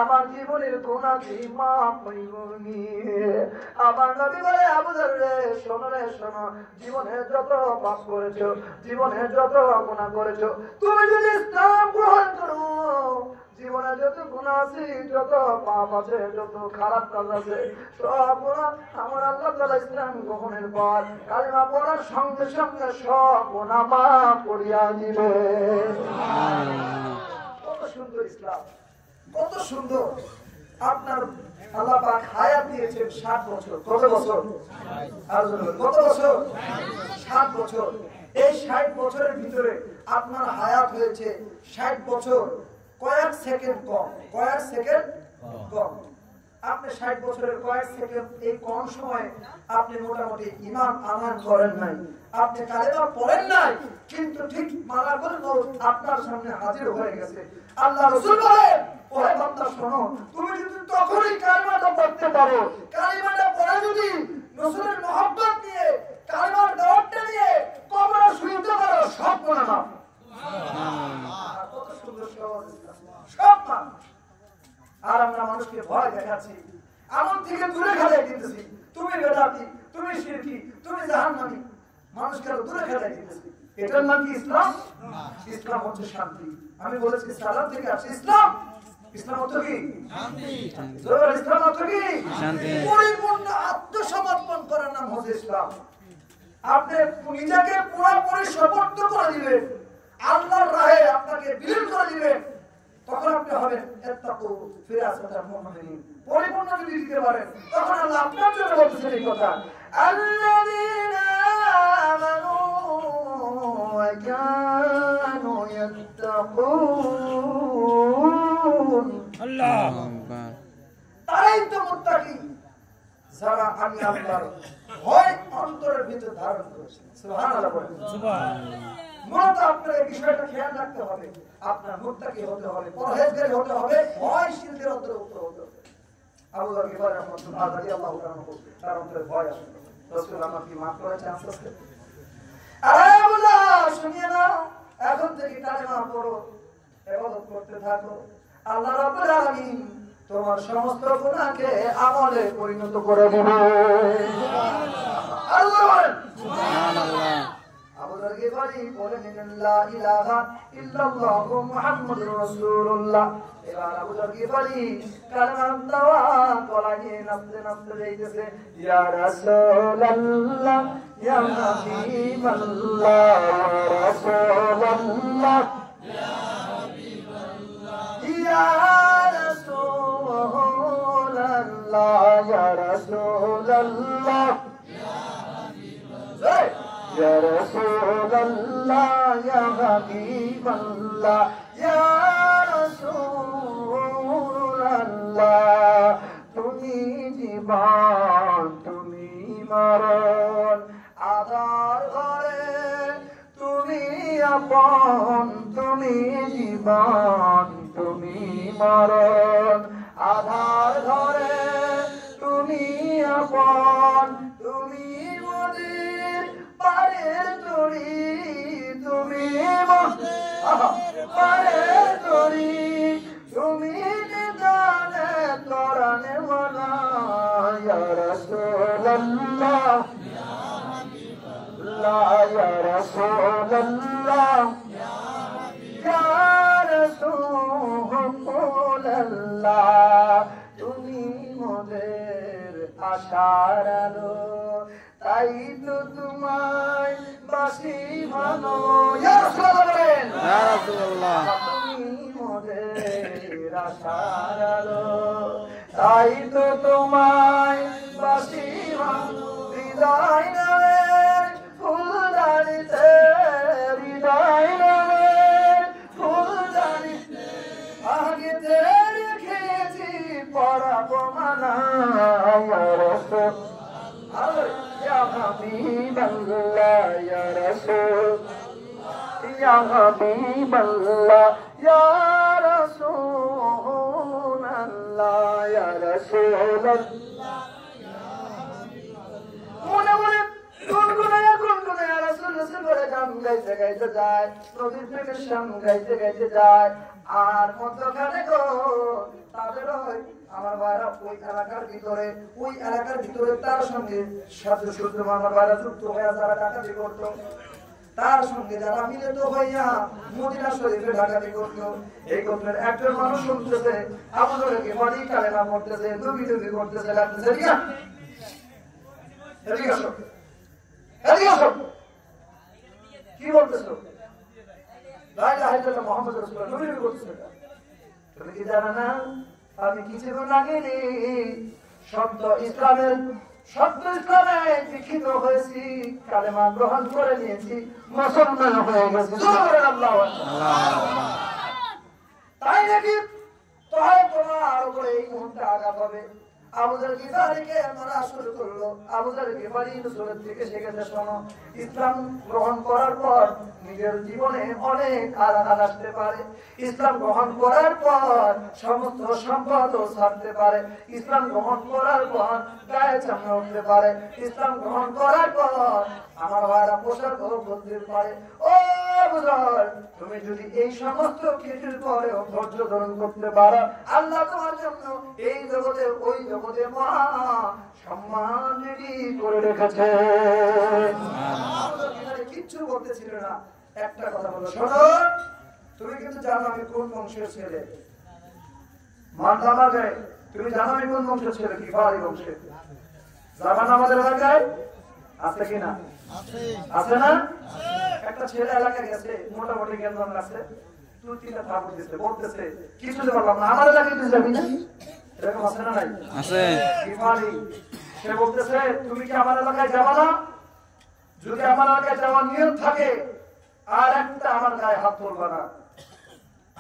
আমার জীবনের গুনাহ কি মাফ হইব নি? আমার নবী বলে, আবু যর রে শোনো রে শোনো, জীবনে যত পাপ করেছো, জীবনে যত গুনাহ করেছো, তুমি যদি ইসলাম গ্রহণ করো, জীবনে যত গুনাহ আছে, যত পাপ আছে, যত খারাপ কাজ আছে, সব গুনাহ আমার আল্লাহ তাআলা ইসলাম গ্রহণের পর কালিমা পড়ার সঙ্গে সঙ্গে সব গুনাহ মাফ করিয়া দিবে। কত সুন্দর ইসলাম, কত সুন্দর। আপনার আল্লাহ পাক হায়াত দিয়েছেন 60 বছর। কত বছর? আর কত বছর? 60 বছর। এই 60 বছরের ভিতরে আপনার হায়াত হয়েছে 60 বছর কয়েক সেকেন্ড কম, কয়েক সেকেন্ড কম। আপনি 60 বছরের কয়েক সেকেন্ড এই কম সময়ে আপনি মোটামুটি ঈমান আনয়ন করেন নাই, আপনি কালেমা পড়েন নাই, কিন্তু ঠিক মালাকুল মউত আপনার সামনে হাজির হয়ে গেছে। আল্লাহ রাসূল বলেন, ওহে বান্দা শোনো, তুমি যদি তখনই কালেমাটা পড়তে পারো, কালেমাটা পড়ে যদি রাসূলের মহব্বত নিয়ে কালেমার দাওয়াতটা নিয়ে কবরে শুইতে পারো, সব গুনাহ মাফ। সুবহানাল্লাহ, কত সুন্দর সহজ সব মাফ। আর আমরা মানুষকে ভয় দেখাচ্ছি, আমল থেকে দূরে খেলাই দিতেছি, তুমি বেদাতি, তুমি শিরকি, তুমি জাহান্নামী, মানুষকে দূরে খেলাই দিতেছি। এটার নাম কি ইসলাম? ইসলাম হচ্ছে শান্তি। আমি বলেছি সালাম থেকে আসছে ইসলাম। ইসলাম অর্থ কি? শান্তি। ইসলাম অর্থ কি? শান্তি। পরিপূর্ণ আত্মসমর্পণ করার নাম হচ্ছে ইসলাম। আপনি নিজেকে পুরোপুরি সমর্থ করে দিবেন, আল্লাহর রাহে আপনাকে বিলীন করে দিবেন, তখন আপনি হবেন ইত্তাকু ফিরাসাতাল মুমিনিন। পরিপূর্ণ যদি দিতে পারেন, তখন আল্লাহ আপনার জন্য বলছেন এই কথা, আল্লাযীনা আমানু ওয়া কানু ইয়াত্তাকুন। আল্লাহু আকবার। তারাই তো মুত্তাকি, যারা আমি আল্লাহর ভয় অন্তরের ভিতর ধারণ করেছে। সুবহানাল্লাহ বলেন। সুবহানাল্লাহ। মূলত আপনার এই বিষয়টা খেয়াল রাখতে হবে, আপনার মুত্তাকি হতে হবে, পরহেজগার হতে হবে, ভয়শীলদের অন্তর্ভুক্ত হতে হবে। আবু যর গিফারী রাদিয়াল্লাহু তাআলা তার অন্তরে ভয় আছে। রাসূল আমাকে মাফ করেছেন আস্তে আস্তে। আরে আবু যর শুনিয়ে নাও, এখন থেকে কালেমা পড়ো, ইবাদত করতে থাকো, আল্লাহ রাব্বুল আলামিন তোমার সমস্ত গুনাহকে আমলে পরিণত করে দিবে। সুবহানাল্লাহ। আল্লাহ বলেন সুবহানাল্লাহ। আবু যর গিফারী বলেন লা ইলাহা ইল্লাল্লাহু মুহাম্মাদুর রাসূলুল্লাহ। এবার আবু যর গিফারী কালেমা দাওয়া গলা নিয়ে নাচতে নাচতে যাইতেছে, ইয়া রাসূলুল্লাহ ইয়া হাবিবাল্লাহ ইয়া রাসূলুল্লাহ ইয়া হাবিবাল্লাহ ইয়া রাসূলুল্লাহ ইয়া রাসূলুল্লাহ ইয়া রাসূলুল্লাহ ইয়া হাবিবাল্লাহ ইয়া রাসূলুল্লাহ। তুমি জীবন, তুমি মরণ, আধার ঘরে তুমি আপন, তুমি জীবন, তুমি মরণ, আধার ঘরে তুমি আপন, তুমি মোদের পারের তরি, তুমি পারের তরি, তুমি নিদানে তরানে ওয়ালা ইয়া রাসূলুল্লাহ ইয়া হাবিবাল্লাহ ইয়া রাসূলুল্লাহ ইয়া রাসূলুল্লাহ। তুমি মোদের আশার আলো, তাই তো তোমায় বাসি ভালো, ইয়া রাসূলুল্লাহ ইয়া রাসূলুল্লাহ। তুমি মোদের আশার আলো, তাই তো তোমায় বাসি ভালো, হৃদয় নামের ফুলদানিতে, হৃদয় নামের ফুলদানিতে আগেতে রেখেছি পরাবো মানা, ইয়া রাসূলুল্লাহ ইয়া হাবিবাল্লাহ ইয়া রাসূলুল্লাহ ইয়া হাবিবাল্লাহ ইয়া রাসূলুল্লাহ ইয়া রাসূলুল্লাহ। মনে মনে গুনগুনায়া রাসূল রাসূল বলে গান গাইতে গাইতে যায়, নবীর প্রেমের গান গাইতে গাইতে যায়। আর মধ্যখানে গো তাদের আমার ভাইরা ওই এলাকার ভিতরে তার সঙ্গে সাথে সূত্র আমার ভাইরা যুক্ত হয়ে তারা ডাকাতি করতো, তার সঙ্গে যারা মিলিত হইয়া মদিনা শরীফে ডাকাতি করতো। এই গোত্রের একজন মানুষ শুনতেছে আবু যর গিফারী কালেমা পড়তেছে, নবী করতেছে, লাগতেছে, এদিকে আসো, এদিকে আসো, কি বলতেছো? লা ইলাহা ইল্লাল্লাহ মুহাম্মাদুর রাসূলুল্লাহ, নবী করতেছে। তুমি কি জানো না আমি কিছুক্ষণ আগে শব্দ ইসলামের সত্য ইসলামে দীক্ষিত হয়েছি, কালেমা গ্রহণ করে নিয়েছি, মুসলমান হয়ে গেছি। সুবহানাল্লাহ। তাই নাকি তোমার উপরে এই মুহূর্তে আঘাত হবে। আবু যার গিফারিকে মারা শুরু করলো। আবু যার গিফারি নূরের থেকে শিখেছে, শোনো, ইসলাম গ্রহণ করার পর নিজের জীবনে অনেক আঘাত আসতে পারে। ইসলাম গ্রহণ করার পর সমস্ত সম্পদও ছাড়তে পারে। ইসলাম গ্রহণ করার পর গায়ে চামড়া উঠতে পারে। ইসলাম গ্রহণ করার পর আমার ভাইরা পোশাক বদলতে পারে। ও আবু যার, তুমি যদি এই সমস্ত কিছুর পরেও ধৈর্য ধারণ করতে পারো, আল্লাহ তোমার জন্য এই জগতে ওই জগতে মহা সম্মান করে রেখেছে। কিচ্ছু বলতেছিল না, একটা কথা বলো, শোনো, তুমি কিন্তু জানো আমি কোন বংশের ছেলে। মানলাম আগে, তুমি জানো আমি কোন বংশের ছেলে, কি ভাই বংশের। জামান আমাদের এলাকায় আছে কিনা? আছে না? একটা ছেলে এলাকায় গেছে, মোটামুটি জ্ঞান আছে, তুই তিনটা ঠাকুর দিচ্ছে, বলতেছে কিছু বললাম না, আমার এলাকায় তুই যাবি না, এরকম আছে না? নাই আছে। সে বলতেছে তুমি কি আমার এলাকায় যাবা না? যদি আমার এলাকায় যাওয়ার নিয়ম থাকে আর একটা আমার গায়ে হাত তুলবা না।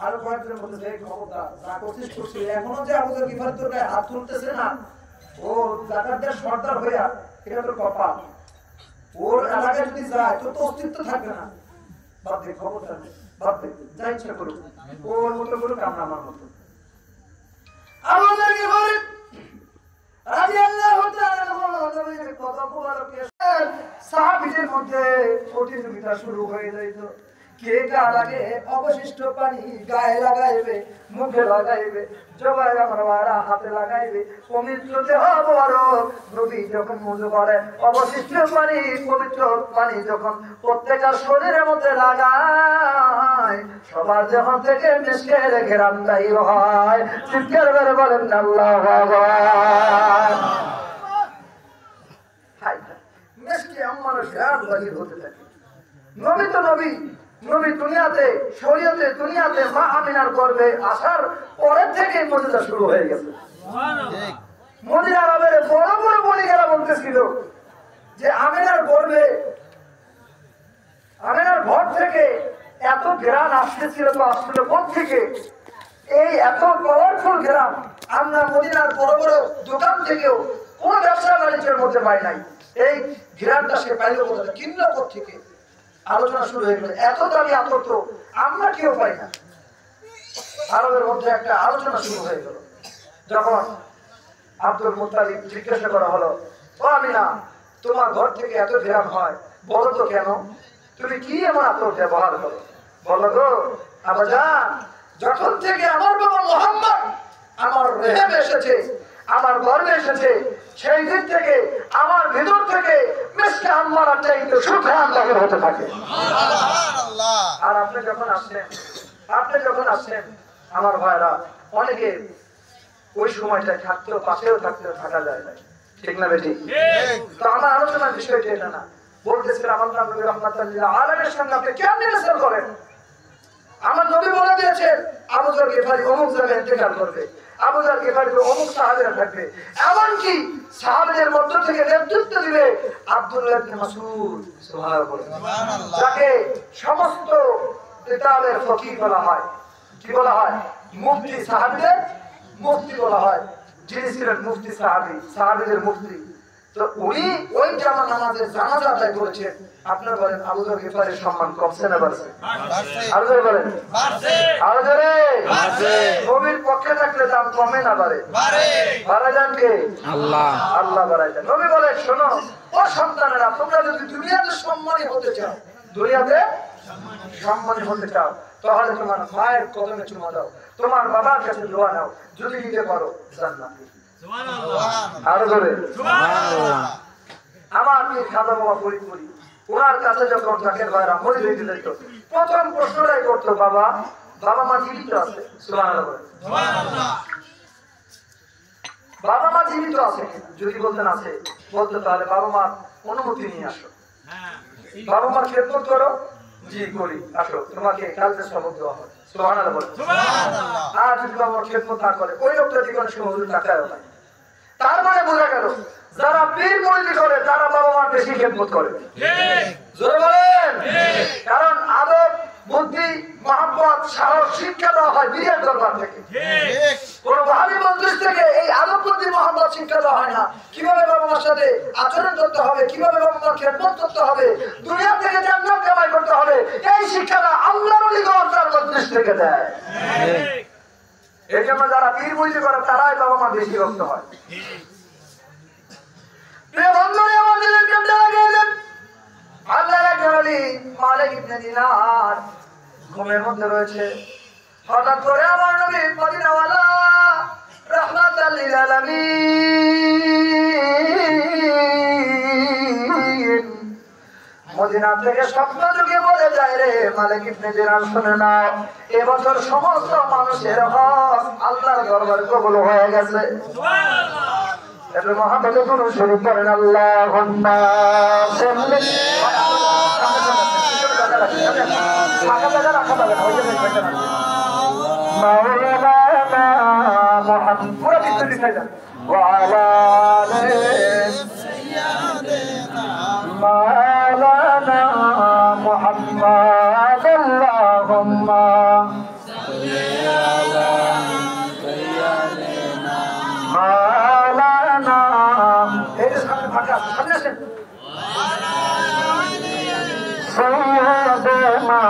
আরো কয়েকজন বলতেছে খবরদার, যা করছিস করছিস, এখনো যে আমাদের গিফার তোর গায়ে হাত তুলতেছে না, ও জাকাতের সর্দার হইয়া, এটা তোর কপাল। ওর এলাকায় যদি যায় তোর তো অস্তিত্ব থাকবে না। বাদ দে, খবরদার বাদ দে, যা ইচ্ছা করুক, ওর মতো করুক, আমরা আমার মতো। আমাদের গিফার রাদিয়াল্লাহু তাআলা নবীর কত মুবারকে সাহাবীদের মধ্যে প্রতিযোগিতা শুরু হয়ে যাইত। কে কার আগে অবশিষ্ট পানি গায়ে লাগাইবে, মুখে লাগাইবে, জবাই আমার হাতে লাগাইবে। পবিত্র দেহ মোবারক নবী যখন ওযু করে, অবশিষ্ট পানি, পবিত্র পানি যখন প্রত্যেকের শরীরের মধ্যে লাগায়, সবার যখন থেকে মিশকের ঘেরান দায়ী হয়। চিৎকার করে বলেন আল্লাহু আকবার। হাই মিশকে আমার ঘেরান দায়ী হতে থাকে। নবী তো নবী, নবী দুনিয়াতে, শরীয়তে দুনিয়াতে মা আমিনার গর্ভে আসার পরের থেকে মুজিজা শুরু হয়ে গেছে। মদিনা আরবের বড় বড় বণিকেরা বলতেছিল যে আমিনার গর্ভে, আমিনার ঘর থেকে এত ঘেরান আসতেছিল, তো আসছিল কোথা থেকে? এই এত পাওয়ারফুল ঘেরান আমরা মদিনার বড় বড় দোকান থেকেও কোন ব্যবসা বাণিজ্যের মধ্যে পাই নাই। এই ঘেরানটা সে পাইল কোথা, কিনলো কোথা থেকে? আলোচনা শুরু হয়ে গেল, এত দামি আতর তো আমরা কেউ পাই না। আরবের মধ্যে একটা আলোচনা শুরু হয়ে গেল। যখন আব্দুল মুত্তালিব জিজ্ঞাসা করা হলো, ও আমিনা, তোমার ঘর থেকে এত ঘেরান হয়, বলো তো কেন? তুমি কি এমন আতর ব্যবহার করো? বলো গো আব্বাজান, যখন থেকে আমার বাবা মুহাম্মদ আমার রেহেম এসেছে, আমার গর্বে এসেছে, সেই দিন থেকে আমার ভিতর থেকে মিশকে আম্মার চাইতে সুঘ্রাণ বাহির হতে থাকে। আর আপনি যখন আসলেন আমার ভাইরা, অনেকে ওই সময়টা থাকতেও, পাশেও থাকতেও থাকা যায় না, ঠিক না বেটি? তো আমার আলোচনার বিষয়টা এটা না, বলতেছিলাম আল্লাহ নবী রাহমাতুল লিল আলামিনের সঙ্গে আপনি কেমন রিলেশন করেন? আমার নবী বলে দিয়েছেন আবু যার গিফারি অমুক জায়গায় ইন্তেকাল করবে, আবু যার গিফারি অমুক সাহাবীরা থাকবে। এমনকি সাহাবীদের মধ্য থেকে নেতৃত্ব দিবে আব্দুল্লাহ ইবনে মাসউদ, সুবহানাল্লাহ, যাকে সমস্ত কিতাবের ফকিহ বলা হয়। কি বলা হয়? মুফতি, সাহাবীদের মুফতি বলা হয়। যিনি ছিলেন মুফতি সাহাবী, সাহাবীদের মুফতি। তো উনি ওই জামা নামাজের জানাজা আদায় করেছেন। আপনারা বলেন আবু যার গিফারির সম্মান কমছে না বাড়ছে? আরো জোরে বলেন, আরো জোরে। নবীর পক্ষে থাকলে দাম কমে না বাড়ে? বাড়ায় যান কে? আল্লাহ। আল্লাহ বাড়ায় যান। নবী বলেন, শোনো ও সন্তানেরা, তোমরা যদি দুনিয়াতে সম্মানী হতে চাও, দুনিয়াতে সম্মানী হতে চাও, তাহলে তোমার মায়ের কদমে চুমা দাও, তোমার বাবার কাছে দোয়া নাও, যদি দিতে পারো জান্নাতে। আরো ধরে আমার খাজা বাবা ফরিদপুরি, ওনার কাছে যখন জাকের ভাইরা মরিদ হইতে যেত, প্রথম প্রশ্নটাই করতো, বাবা মা জীবিত আছে? সুবহানাল্লাহ। বাবা মা জীবিত আছে? যদি বলতেন আছে, বলতো তাহলে বাবা মার অনুমতি নিয়ে আসো, বাবা মার খেদমত করো। জি করি, আসো, তোমাকে কালকে সবক দেওয়া হবে। সুবহানাল্লাহ বলে। আর যদি বাবা মার খেদমত না করে, ওই লোকটা জীবন শুরু টাকায়ও নাই। তার মানে বোঝা গেল যারা পীর মুরিদি করে তারা বাবা মার বেশি খেদমত করে। জোরে বলেন। কারণ আদব, বুদ্ধি, মহব্বত, সাহস শিক্ষা দেওয়া হয় পীরের দরবার থেকে। কোন ভাবি মজলিস থেকে এই আদব, বুদ্ধি, মহব্বত শিক্ষা দেওয়া হয় না। কিভাবে বাবা মার সাথে আচরণ করতে হবে, কিভাবে বাবা মার খেদমত করতে হবে, দুনিয়া থেকে জান্নাত কামাই করতে হবে, এই শিক্ষাটা আল্লাহর ওলিগণ তার মজলিস থেকে দেয়। এই জন্য যারা পীর মুরিদি করে তারাই বাবা মা বেশি ভক্ত হয়। প্রিয় বন্ধুরা, আমাদের কেমনে লাগেন আল্লাহর একজন ওলি মালিক ইবনে দিনার ঘুমের মধ্যে রয়েছে। হঠাৎ করে আমার নবী মদিনাওয়ালা রাহমাতাল লিল আলামিন মদিনা থেকে স্বপ্ন যুগে বলে যায়, রে মালিক ইবনে দিনার শুনে নাও, এবছর সমস্ত মানুষের হক আল্লাহর দরবারে কবুল হয়ে গেছে। সুবহানাল্লাহ। এর মহাব্বতে দুরূদ শরীফ পড়েন, আল্লাহুম্মা সাল্লি মাওলানা মুহাম্মদ পুরো বিস্তারিত হয়ে যাবে ওয়া আলা আলি সাইয়্যিদিনা মাওলানা মুহাম্মদ আল্লাহুম্মা সাল্লি আলা সাইয়্যিদিনা মাওলানা। এই যে সামনে ফাঁকা, সামনে আসেন। সাইয়্যিদিনা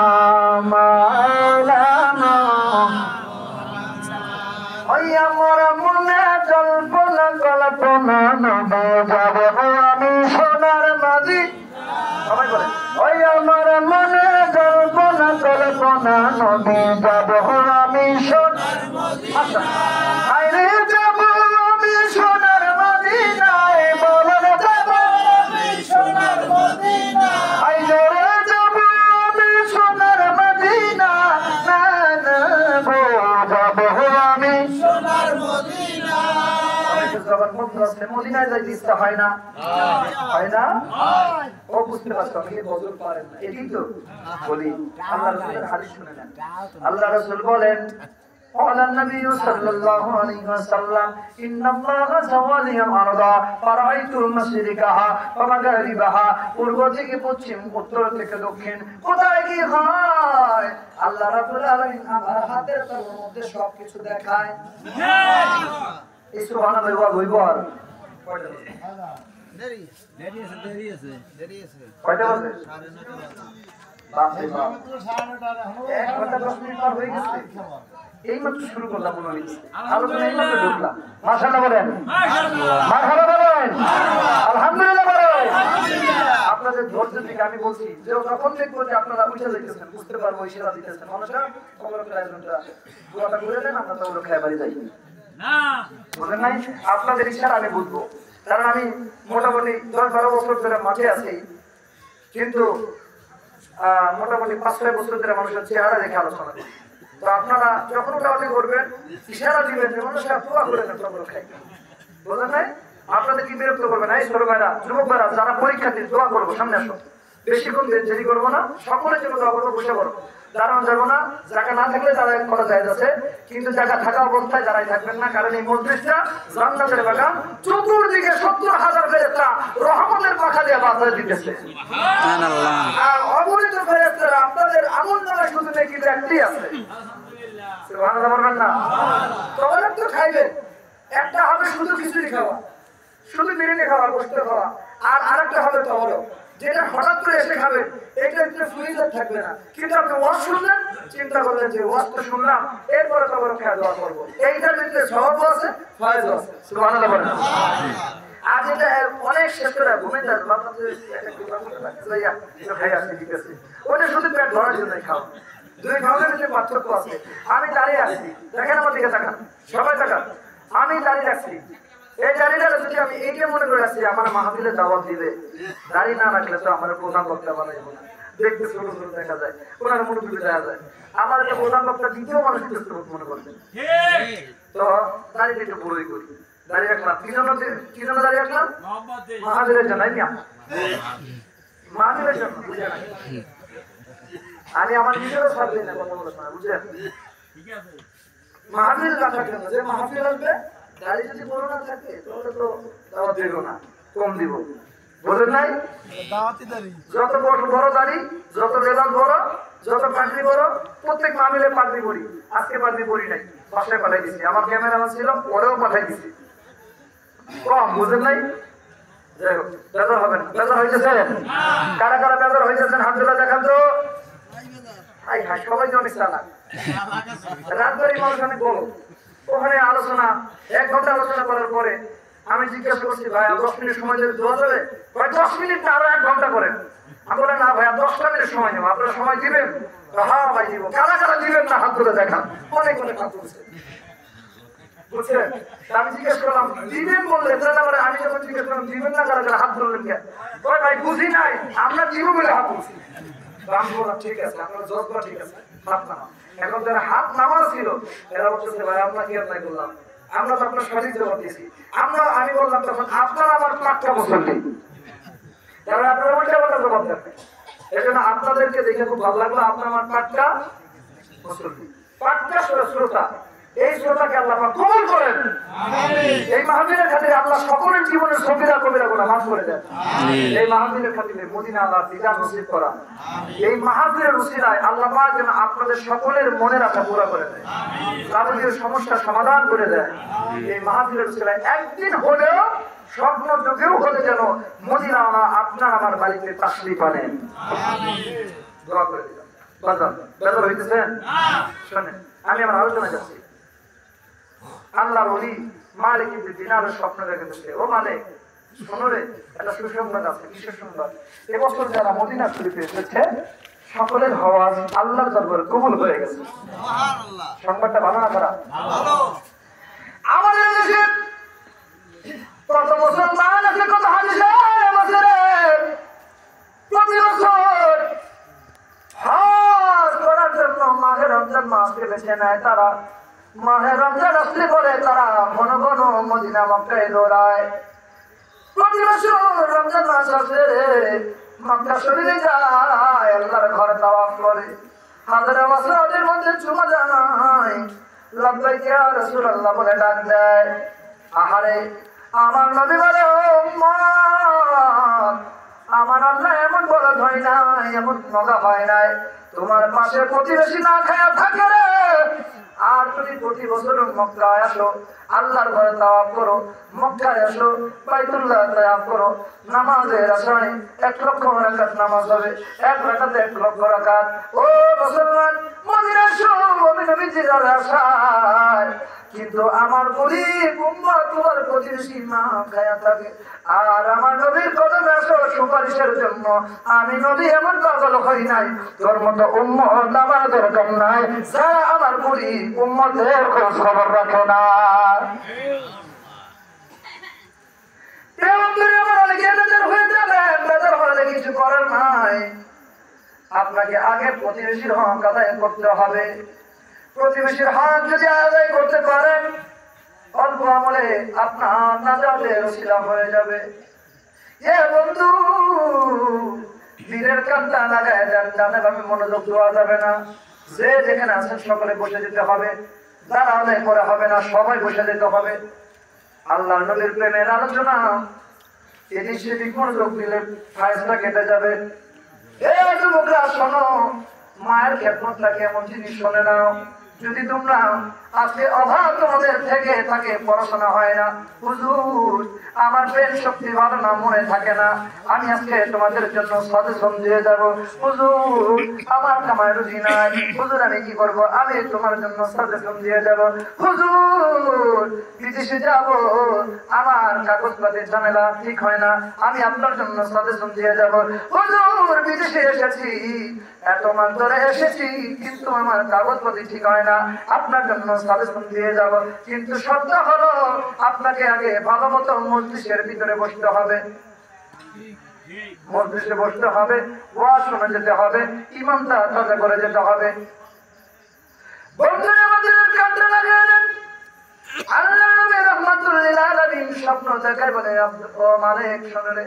মাওলানা ওই আমার মনে কল্পনা কল্পনা নবে যাব আমি সোনার মাঝি। সবাই বলেন, ওই আমার মনে কল্পনা কল্পনা নবে যাব আমি সোনার মাঝি। আরে যাব আমি সোনার মদিনায়, বলেন যাব আমি সোনার মদিনা। আই জোরে যাব আমি সোনার মদিনা, না না গো যাব আমি সোনার মদিনা। অনেকে যখন মন্ত্র আছে মদিনায় যাইতে ইচ্ছা হয় না, হয় না? ও বুঝতে পারছো আমি বদল পারেন না, এটাই তো বলি। আল্লাহ রাসূলের হাদিস শুনে নেন। আল্লাহ রাসূল বলেন, قال النبي صلى الله عليه وسلم إن الله زوالي الأرض فرأيت مشرقها ومغربها পূর্ব থেকে পশ্চিম, উত্তর থেকে দক্ষিণ, কোথায় কি হয় আল্লাহ রাব্বুল আলামিন আমার হাতের তালুর মধ্যে সবকিছু দেখায়। এই সুবহানাল্লাহ বলবো আর কয়টা বাজে? এক ঘন্টা 10 মিনিট পার হয়ে গেছে। এই মাত্র শুরু করলাম, মনে হচ্ছে আলোচনা এই মাত্র ঢুকলাম। মাশাআল্লাহ বলেন, মাশাআল্লাহ বলেন, আলহামদুলিল্লাহ বলেন। আপনাদের ধৈর্য থেকে আমি বলছি যে যখন দেখবো যে আপনারা উঠে যাইতেছেন, বুঝতে পারবো ইশারা দিতেছেন, মানুষরা খবরের আয়োজনটা পুরোটা করে দেন, আমরা তো খেয়ে বাড়ি যাই না, বুঝলেন নাই? আপনাদের ইশারা আমি বুঝবো, কারণ আমি মোটামুটি 10-12 বছর ধরে মাঠে আছি, কিন্তু মোটামুটি 5-6 বছর ধরে মানুষের চেহারা দেখে আলোচনা করি। তো আপনারা যখন ওটা করবেন, ইশারা দিবেন যে মানুষরা দোয়া করে না, তখন খাই, বুঝলেন নাই? আপনাদের কি বিরক্ত করবেন? এই ছোট ভাইরা, যুবক ভাইরা যারা পরীক্ষার্থী, দোয়া করবো, সামনে আসো, বেশিক্ষণ দেরি করবো না, সকলের জন্য দোয়া করবো, বসে পড়ো, দাঁড়ানো যাবো না। জায়গা না থাকলে তারা করা যায় যাচ্ছে, কিন্তু জায়গা থাকা অবস্থায় যারাই থাকবেন না, কারণ এই মসজিদটা জান্নাতের বাগান, চতুর্দিকে 70,000 ফেরেশতা রহমতের পাখা দিয়ে বাঁচায় দিতেছে। আর অগণিত ফেরেশতারা আপনাদের আমলনামায় শুধু নেকি একটি আছে। সুবহানাল্লাহ বলবেন না? তখন তো খাইবেন, একটা হবে শুধু খিচুড়ি খাওয়া, শুধু বিরিয়ানি খাওয়া, গোশত খাওয়া, আর আরেকটা হবে তবরক, যেটা হঠাৎ করে এসে খাবেন, এটা একটু ফ্রিজে থাকবে না, কিন্তু আপনি ওয়াজ শুনলেন, চিন্তা করলেন যে ওয়াজ তো শুনলাম, এরপরে তবরক খেয়ে দোয়া করবো, এইটার ভিতরে সওয়াব আছে, ফয়েজ আছে। সুবহানাল্লাহ বলেন। আর যেটা অনেক শেষ করে ঘুমে যায়, ওটা শুধু পেট ভরার জন্য খাওয়া, দুই খাওয়ার ভিতরে পার্থক্য আছে। আমি দাঁড়িয়ে আছি, দেখেন আমার দিকে তাকান, সবাই তাকান, আমি দাঁড়িয়ে রাখছি, এই দাঁড়িয়ে যদি আমি এইটা মনে করে আসছি আমার মাহফিলে দাওয়াত দিবে, দাঁড়িয়ে না রাখলে তো আমার প্রধান বক্তা বানাইবো না, দেখতে ছোট ছোট দেখা যায়, ওনার মনোযোগী দেখা যায়, আমার একটা প্রধান বক্তা দ্বিতীয় মানুষ মনে করবেন, তো দাঁড়িয়ে একটু বড়ই করি, দাঁড়িয়ে রাখলাম, কি জন্য দাঁড়িয়ে রাখলাম? মাহাবীরের জন্য, মাহাবীরের জন্য, বুঝে না? আমি আমার নিজেরও সাথ দিই না, কথা বলে না, বুঝলেন? মাহফিল রাখার জন্য, যে মাহফিল আসবে দাঁড়িয়ে যদি বড় না থাকে তাহলে তো দাওয়াত দেব না। কম দিব। বুঝলেন নাই? যত বড় দাড়ি, যত লেবাস বড়, যত পাগড়ি বড়, প্রত্যেক মাহফিলে পাগড়ি পরি। আজকে পাগড়ি পরি নাই, বাসায় পাঠাই দিচ্ছি। আমার ক্যামেরাম্যান ছিল, ওরেও পাঠাই দিচ্ছি। কম, বুঝলেন নাই? যাই হোক, বেজার হবে না। বেজার হইতেছেন? কারা কারা বেজার হইতেছেন হাত তুলে দেখান তো। হাই হাই, সবাই তো অনেক চালাক। রাজবাড়ির মানুষ অনেক বড়। ওখানে আলোচনা 1 ঘন্টা আলোচনা করার পরে আমি জিজ্ঞাসা করছি, ভাই 10 মিনিট সময় দেবে দেওয়া যাবে? ভাই 10 মিনিট না, আরো 1 ঘন্টা করেন। আমি বলে না ভাই, 10টা মিনিট সময় নেবো। আপনারা সময় দিবেন? হ্যাঁ ভাই দিব। কারা কারা দিবেন না হাত তুলে দেখান। অনেক অনেক হাত তুলছে, বুঝছেন? আমি জিজ্ঞেস করলাম দিবেন বললে, তাহলে আমি যখন জিজ্ঞেস করলাম দিবেন না কারা কারা হাত ধরলেন কেন? ভাই বুঝি নাই, আমরা দিব বলে হাত তুলছি। আমি বললাম ঠিক আছে, আপনার জোর করা ঠিক আছে, হাত নামা। এখন যারা হাত নামা ছিল এরা বলছে ভাই আপনাকে অন্যায় করলাম, আমরা তো আপনার সঠিক জবাব দিয়েছি। আমি বললাম তখন আপনার আমার পাক্কা মুসল্লি, তাহলে আপনারা উল্টা পাল্টা জবাব দেন। এই জন্য আপনাদেরকে দেখে খুব ভালো লাগলো, আপনার আমার পাক্কা মুসল্লি, পাক্কা শ্রোতা। এই শ্রোতাকে আল্লাহ কবুল করেন। এই মাহফিলের খাতিরে আল্লাহ সকলের জীবনের সগীরা কবিরা গুনাহ মাফ করে দেন। এই মাহফিলের খাতিরে মদিনা আল্লাহ দিদার নসিব করা। এই মাহফিলের উসিলায় আল্লাহ পাক যেন আপনাদের সকলের মনের আশা পুরা করে দেয়, যাবতীয় সমস্যার সমাধান করে দেয়। এই মাহফিলের উসিলায় একদিন হলেও, স্বপ্ন যুগেও হলে যেন মদিনা আল্লাহ আপনার আমার বাড়িতে তাশরিফ আনেন। দোয়া করে দিলাম। বাজার বেজার হইতেছেন? শোনেন, আমি আমার আলোচনা যাচ্ছি। আল্লাহর ওলি মালিক ইবনে দিনারের স্বপ্ন দেখেছে। ও মালিক, শোনো রে, একটা সুসংবাদ আছে, বিশেষ সংবাদ। এবছর যারা মদিনা শরীফে এসেছে সকলের হওয়াজ আল্লাহর দরবারে কবুল হয়ে গেছে। সংবাদটা ভালো না খারাপ? আমাদের দেশে কত মুসলমান আছে, কত হাদিসের বছরে প্রতি বছর হজ করার জন্য মাহে রমজান মাসকে বেছে নেয়। তারা মাহে রমজান আসলে পরে তারা ঘন ঘন মদিনা মক্কায় দৌড়ায়। প্রতি বছর রমজান মাস আসলে মক্কা শরীফে যায়, আল্লাহর ঘর তাওয়াফ করে, হাজারে মাসওয়াদের মধ্যে চুমা যায়, লাব্বাইক ইয়া রাসূলুল্লাহ বলে ডাক দেয়। আহারে আমার নবী বলে, ও উম্মত, আমার আল্লাহ এমন বড় হয় নাই, এমন মজা হয় নাই, তোমার পাশে প্রতিবেশী না খায়া থাকে রে। আর তুমি প্রতি বছর মক্কায় আসো, আল্লাহর ঘরে তাওয়াফ করো, মক্কায় আসো, বাইতুল্লাহ তাওয়াফ করো, নামাজের আশায় 1 লক্ষ রাকাত নামাজ হবে, 1 রাকাতে 1 লক্ষ রাকাত। ও মুসলমান, মদিনায় আসো আমি নবীজির আশায়। কিন্তু আমার গরীব উম্মত তোমার প্রতিবেশী না খায়া থাকে, আর আমার নবীর কদমে আসো সুপারিশের জন্য। আমি নবী এমন পাগল হই নাই, তোর মতো উম্মত আমার দরকার নাই যারা আমার গরীব উম্মতের খোঁজ খবর রাখে না। কিছু করার নাই, আপনাকে আগে প্রতিবেশীর হক আদায় করতে হবে। প্রতিবেশীর হক যদি আদায় করতে পারেন, অল্প আমলে আপনার নাজাতের ওসিলা হয়ে যাবে। এ বন্ধু, বীরের কান্তা লাগায় যান, জানে ভাবে মনোযোগ দেওয়া যাবে না। যে যেখানে আছেন সকলে বসে যেতে হবে, যারা আদায় করা হবে না সবাই বসে যেতে হবে। আল্লাহ নবীর প্রেমের আলোচনা, এদিক সেদিক মনোযোগ দিলে ফায়সলা কেটে যাবে। এ যুবকরা শোনো, মায়ের খেদমতটা কেমন জিনিস শোনে নাও। যদি তোমরা আজকে অভাব তোমাদের থেকে থাকে, পড়াশোনা হয় না, হুজুর আমার ব্রেন শক্তি ভালো না, মনে থাকে না, আমি আজকে তোমাদের জন্য সাজেশন দিয়ে যাব। হুজুর আমার কামাই রুজি নাই, হুজুর আমি কি করব? আমি তোমার জন্য সাজেশন দিয়ে যাব। হুজুর বিদেশে যাব, আমার কাগজপাতির ঝামেলা ঠিক হয় না, আমি আপনার জন্য সাজেশন দিয়ে যাব। হুজুর বিদেশে এসেছি, এত মাস ধরে এসেছি, কিন্তু আমার কাগজপাতি ঠিক হয় না, আপনার জন্য সাজেশন দিয়ে যাব। কিন্তু শর্ত হলো আপনাকে আগে ভালো মতো মজলিসের ভিতরে বসতে হবে, মজলিসে বসতে হবে, ওয়াজ শুনে যেতে হবে, ইমামটা তাজা করে যেতে হবে। বন্ধুরা আমাদের কান্না লাগায় দেন। আল্লাহ নবী রাহমাতুল লিল আলামিন স্বপ্ন দেখায় বলে, ও মালিক শোনো রে,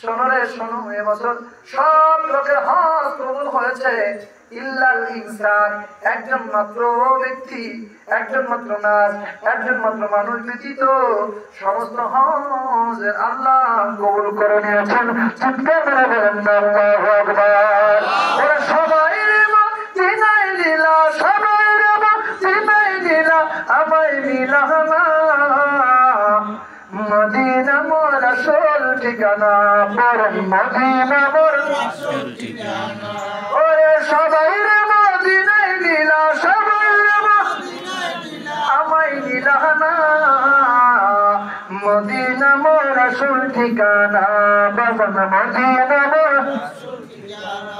শোনো রে, শোনো, এবছর সব লোকের হজ কবুল হয়েছে, ইল্লাল ইনসান, একজন মাত্র ব্যক্তি, একজন মাত্র নাস, একজন মাত্র মানুষ ব্যতীত সমস্ত হজের আল্লাহ কবুল করে নিয়েছেন। চিৎকার করে বলেন আল্লাহু আকবার। ওরা সবাই রে মদিনায় দিলা, সবাই রে মদিনায় দিলা, আমায় মিলানা মদিনা মোর আসল ঠিকানা, পরম মদিনা মোর আসল ঠিকানা। ওরে সবাই রে মদিনায় দিলা, সবাই রে মদিনায় দিলা, আমায় মিলানা মদিনা মোর আসল ঠিকানা, পরম মদিনা মোর আসল ঠিকানা।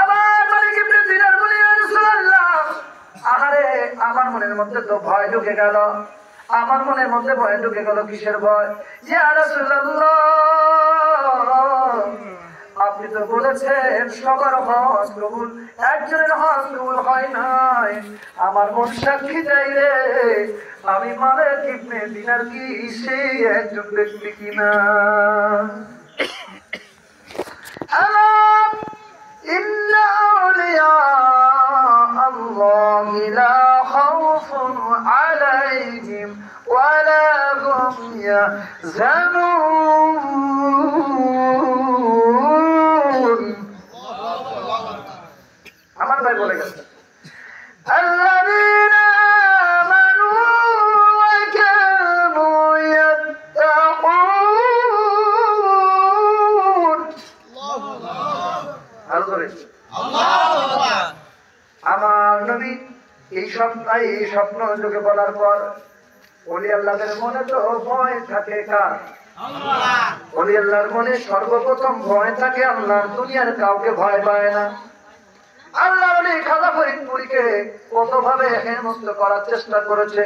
আবার মালিক ইবনে দিনার বলে ইয়া রাসূলুল্লাহ, আহারে আমার মনের মধ্যে তো ভয় ঢুকে গেল, আমার মনের মধ্যে ভয় ঢুকে গেল। কিসের ভয়? ইয়া রাসূলুল্লাহ, আপনি তো বলেছেন সবার হজ কবুল, একজনের হজ কবুল হয় নাই। আমার মন সাক্ষী দেয় রে, আমি মালিক ইবনে দিনার কি সেই একজন ব্যক্তি কিনা। إن أولياء الله لا خوف عليهم ولا هم يحزنون। আমার ভাই বলে গেছে الذين آمنوا وكانوا يتقون। আমার নবী এই স্বপ্ন যোগে বলার পর ওলি আল্লাহদের মনে তো ভয় থাকে কার? ওলি আল্লাহর মনে সর্বপ্রথম ভয় থাকে আল্লাহ, দুনিয়ার কাউকে ভয় পায় না। আল্লাহ ওলি খাজা ফরিদপুরীকে কতভাবে হেনস্থ করার চেষ্টা করেছে,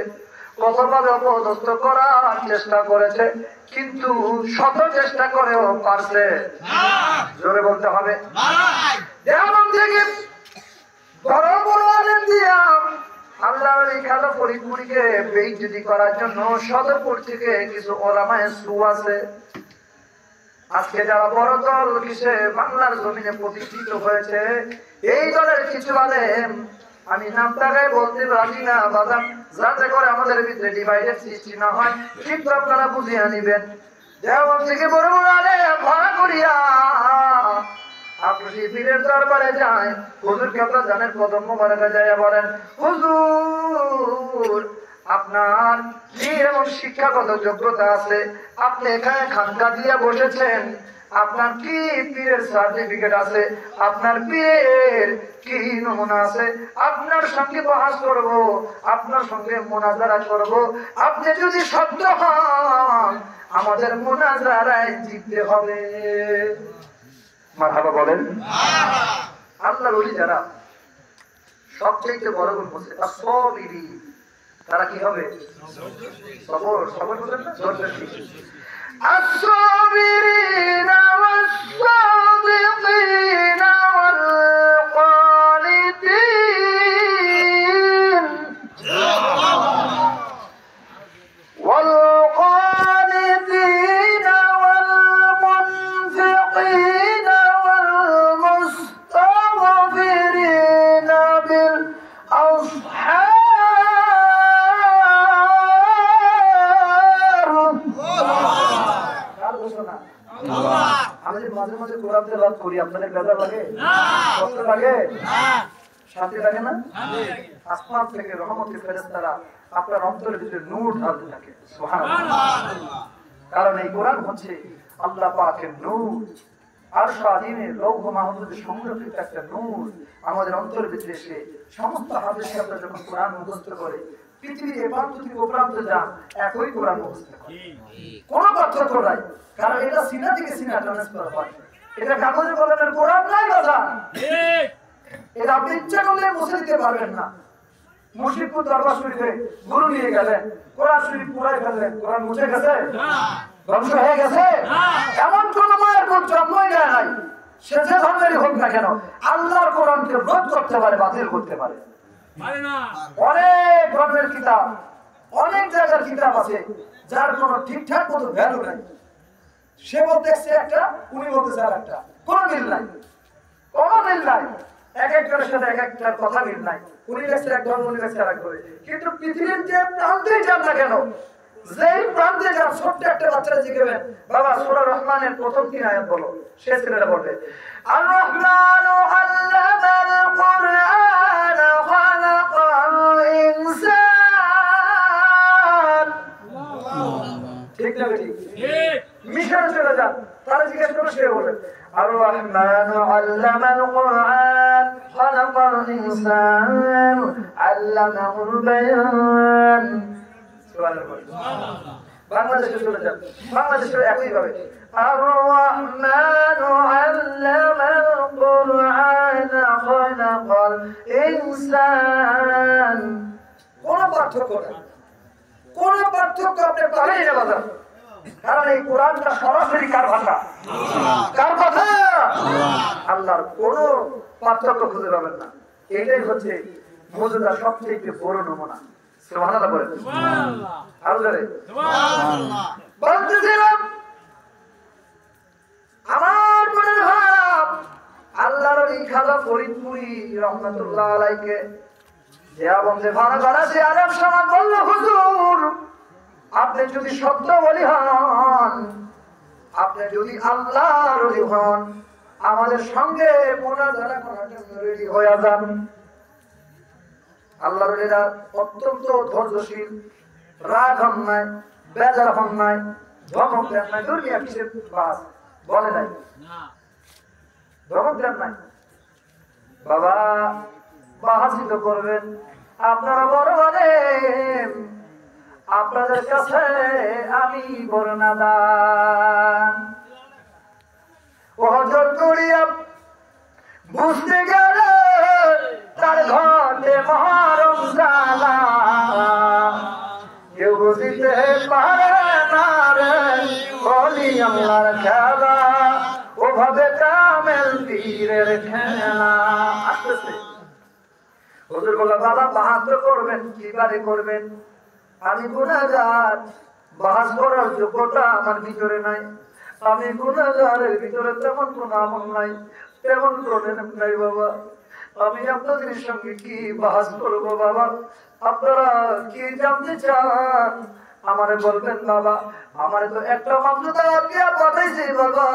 কতভাবে অপদস্থ করার চেষ্টা করেছে, কিন্তু শত চেষ্টা করেও পারছে জোরে বলতে হবে। যেমন থেকে বড় বড় আলেম দিয়া আল্লাহ ওলি খাজা ফরিদপুরীকে বেইজ্জতি করার জন্য সদরপুর থেকে কিছু ওলামায়ে সু আছে। আজকে যারা বড় দল কিসে বাংলার জমিনে প্রতিষ্ঠিত হয়েছে, এই দলের কিছু আলেম, আমি নাম তাকায় বলতে রাজি না বাজান, যাতে করে আমাদের ভিতরে ডিভাইডের সৃষ্টি না হয়, ঠিক আপনারা বুঝিয়ে নিবেন। যেমন থেকে বড় বড় আলেম ভাড়া করিয়া আপনি পীরের দরবারে যায়, হুজুরকে আপনারা জানেন কদম মোবারকে যাইয়া বলেন, হুজুর আপনার কি এমন শিক্ষাগত যোগ্যতা আছে, আপনি এখানে খানকা দিয়ে বসেছেন, আপনার কি পীরের সার্টিফিকেট আছে, আপনার পীরের কি নমুনা আছে, আপনার সঙ্গে বহাস করব, আপনার সঙ্গে মুনাজারা করব, আপনি যদি সত্য হন আমাদের মুনাজারায় জিততে হবে। মারহাবা বলেন। আল্লাহর ওলি যারা সবচেয়ে বড় গুণ হচ্ছে আসবিরি, তারা কি হবে? সবর। সবর বুঝেন না? আসবিরিনা ওয়াস-সাদিকিনা ওয়াল-কানিতিন ওয়াল-কানিতিনা ওয়াল-মুনফিকিনা ওয়াল-মুস্তাগফিরিনা বিল-আসহার। আমি মাঝে মাঝে কোরআন তেলাওয়াত করি, আপনাদের বেজার লাগে? কষ্ট লাগে? শান্তি লাগে না? আসমান থেকে রহমতের ফেরেশতারা আপনার অন্তরের ভিতরে নূর ঢালতে থাকে। সুবহানাল্লাহ। কারণ এই কোরআন হচ্ছে আল্লাহ পাকের নূর, আরশ আযীমের লৌহ মাহফুজে সংরক্ষিত একটা নূর আমাদের অন্তরের ভিতরে এসে সমস্ত হাদিসে আমরা যখন কোরআন মুখস্থ করে পৃথিবীর এ প্রান্ত থেকে ও প্রান্তে যান, একই কোরআন মুখস্থ করে, কোনো পার্থক্য নাই। কারণ এটা সিনা থেকে সিনা ট্রান্সফার হয়, এটা কাগজে কলমের কোরআন নাই বাবা, এটা আপনি ইচ্ছা করলে মুছে দিতে পারবেন না। মুর্শিদপুর দরবার শরীফে গুরু নিয়ে গেলেন, কোরআন শরীফ পুরাই ফেললেন, কোরআন মুছে গেছে? ধ্বংস হয়ে গেছে? এমন কোন মায়ের কোন জন্মই দেয় নাই, সে যে ধর্মেরই হোক না কেন, আল্লাহর কোরআনকে রদ করতে পারে, বাতিল করতে পারে। অনেক ধর্মের কিতাব, অনেক জায়গার কিতাব আছে যার কোনো ঠিকঠাক মতো ভ্যালু নাই। সে বলতেছে একটা, উনি বলতেছে আর একটা, কোনো মিল নাই, কোনো মিল নাই। এক একজনের সাথে এক একটার কথা মিল নাই। উনি লেখছে এক ধর্ম, উনি লেখছে আরেক ধর্ম। কিন্তু পৃথিবীর যে প্রান্তে যান না কেন, যেই প্রান্তে যান, ছোট্ট একটা বাচ্চারা জিজ্ঞেবেন, বাবা সূরা রহমানের প্রথম 3 আয়াত বলো, সে ছেলেটা বলবে আর রহমানু আল্লামাল কুরআন খালাকাল ইনসান। ঠিক না ঠিক? মিশরে চলে যান, তারা জিজ্ঞেস করে, সে বলে আর রহমানু আল্লামাল কুরআন খালাকাল ইনসান আল্লামাহুল বায়ান। বাংলাদেশে চলে যান, বাংলাদেশের একই ভাবে আর রহমানু আল্লামাল কুরআন খালাকাল ইনসান। কোন পার্থক্য নেই, কোন পার্থক্য আপনি পাবেন না বাজার। কারণ এই কোরআনটা সরাসরি কার ভাষা? কার কথা? আল্লাহর কোন পার্থক্য খুঁজে পাবেন না। এটাই হচ্ছে মজুদার সবচেয়ে বড় নমুনা। সুবহানাল্লাহ বলেন, সুবহানাল্লাহ। আরো জোরে সুবহানাল্লাহ। বলতেছিলাম আমার মনে ভাব আল্লাহর এই খাজা ফরিদপুরি রহমাতুল্লাহ আলাইকে যে বন্ধে ভাড়া করা সে আরব সমাজ বলল, হুজুর আপনি যদি সত্য ওলি হন, আপনি যদি আল্লাহর ওলি হন, আমাদের সঙ্গে মুনাজারা করার জন্য রেডি হয়ে যান। আল্লাহর ওলিরা অত্যন্ত ধৈর্যশীল, রাগ হন নাই, বেজার হন নাই, ধমক দেন নাই, দুনিয়া কিসের বাস বলে নাই, ধমক দেন নাই। বাবা বাহাসিত করবেন, আপনারা বড় বলেন, আপনাদের কাছে আমি বড় নাদান। ওজর করিয়া বুঝতে গেলে তার ঘরে মহরম জ্বালা, কেউ বুঝতে পারে না রে বলি আল্লাহর খেলা, ওভাবে কামেল পীরের খেলা। আসতেছে হুজুর বলল, বাবা বাহাস করবেন, কিভাবে করবেন? আমি গুনাহগার, বাহাস করার যোগ্যতা আমার ভিতরে নাই। আমি গুনাহগারের ভিতরে তেমন কোন আমল নাই, তেমন কোন নাই বাবা। আমি আপনাদের সঙ্গে কি বাহাস করবো বাবা? আপনারা কি জানতে চান আমারে বলবেন বাবা। আমারে তো একটা মাত্র দাওয়াত দিয়া পাঠাইছে বাবা।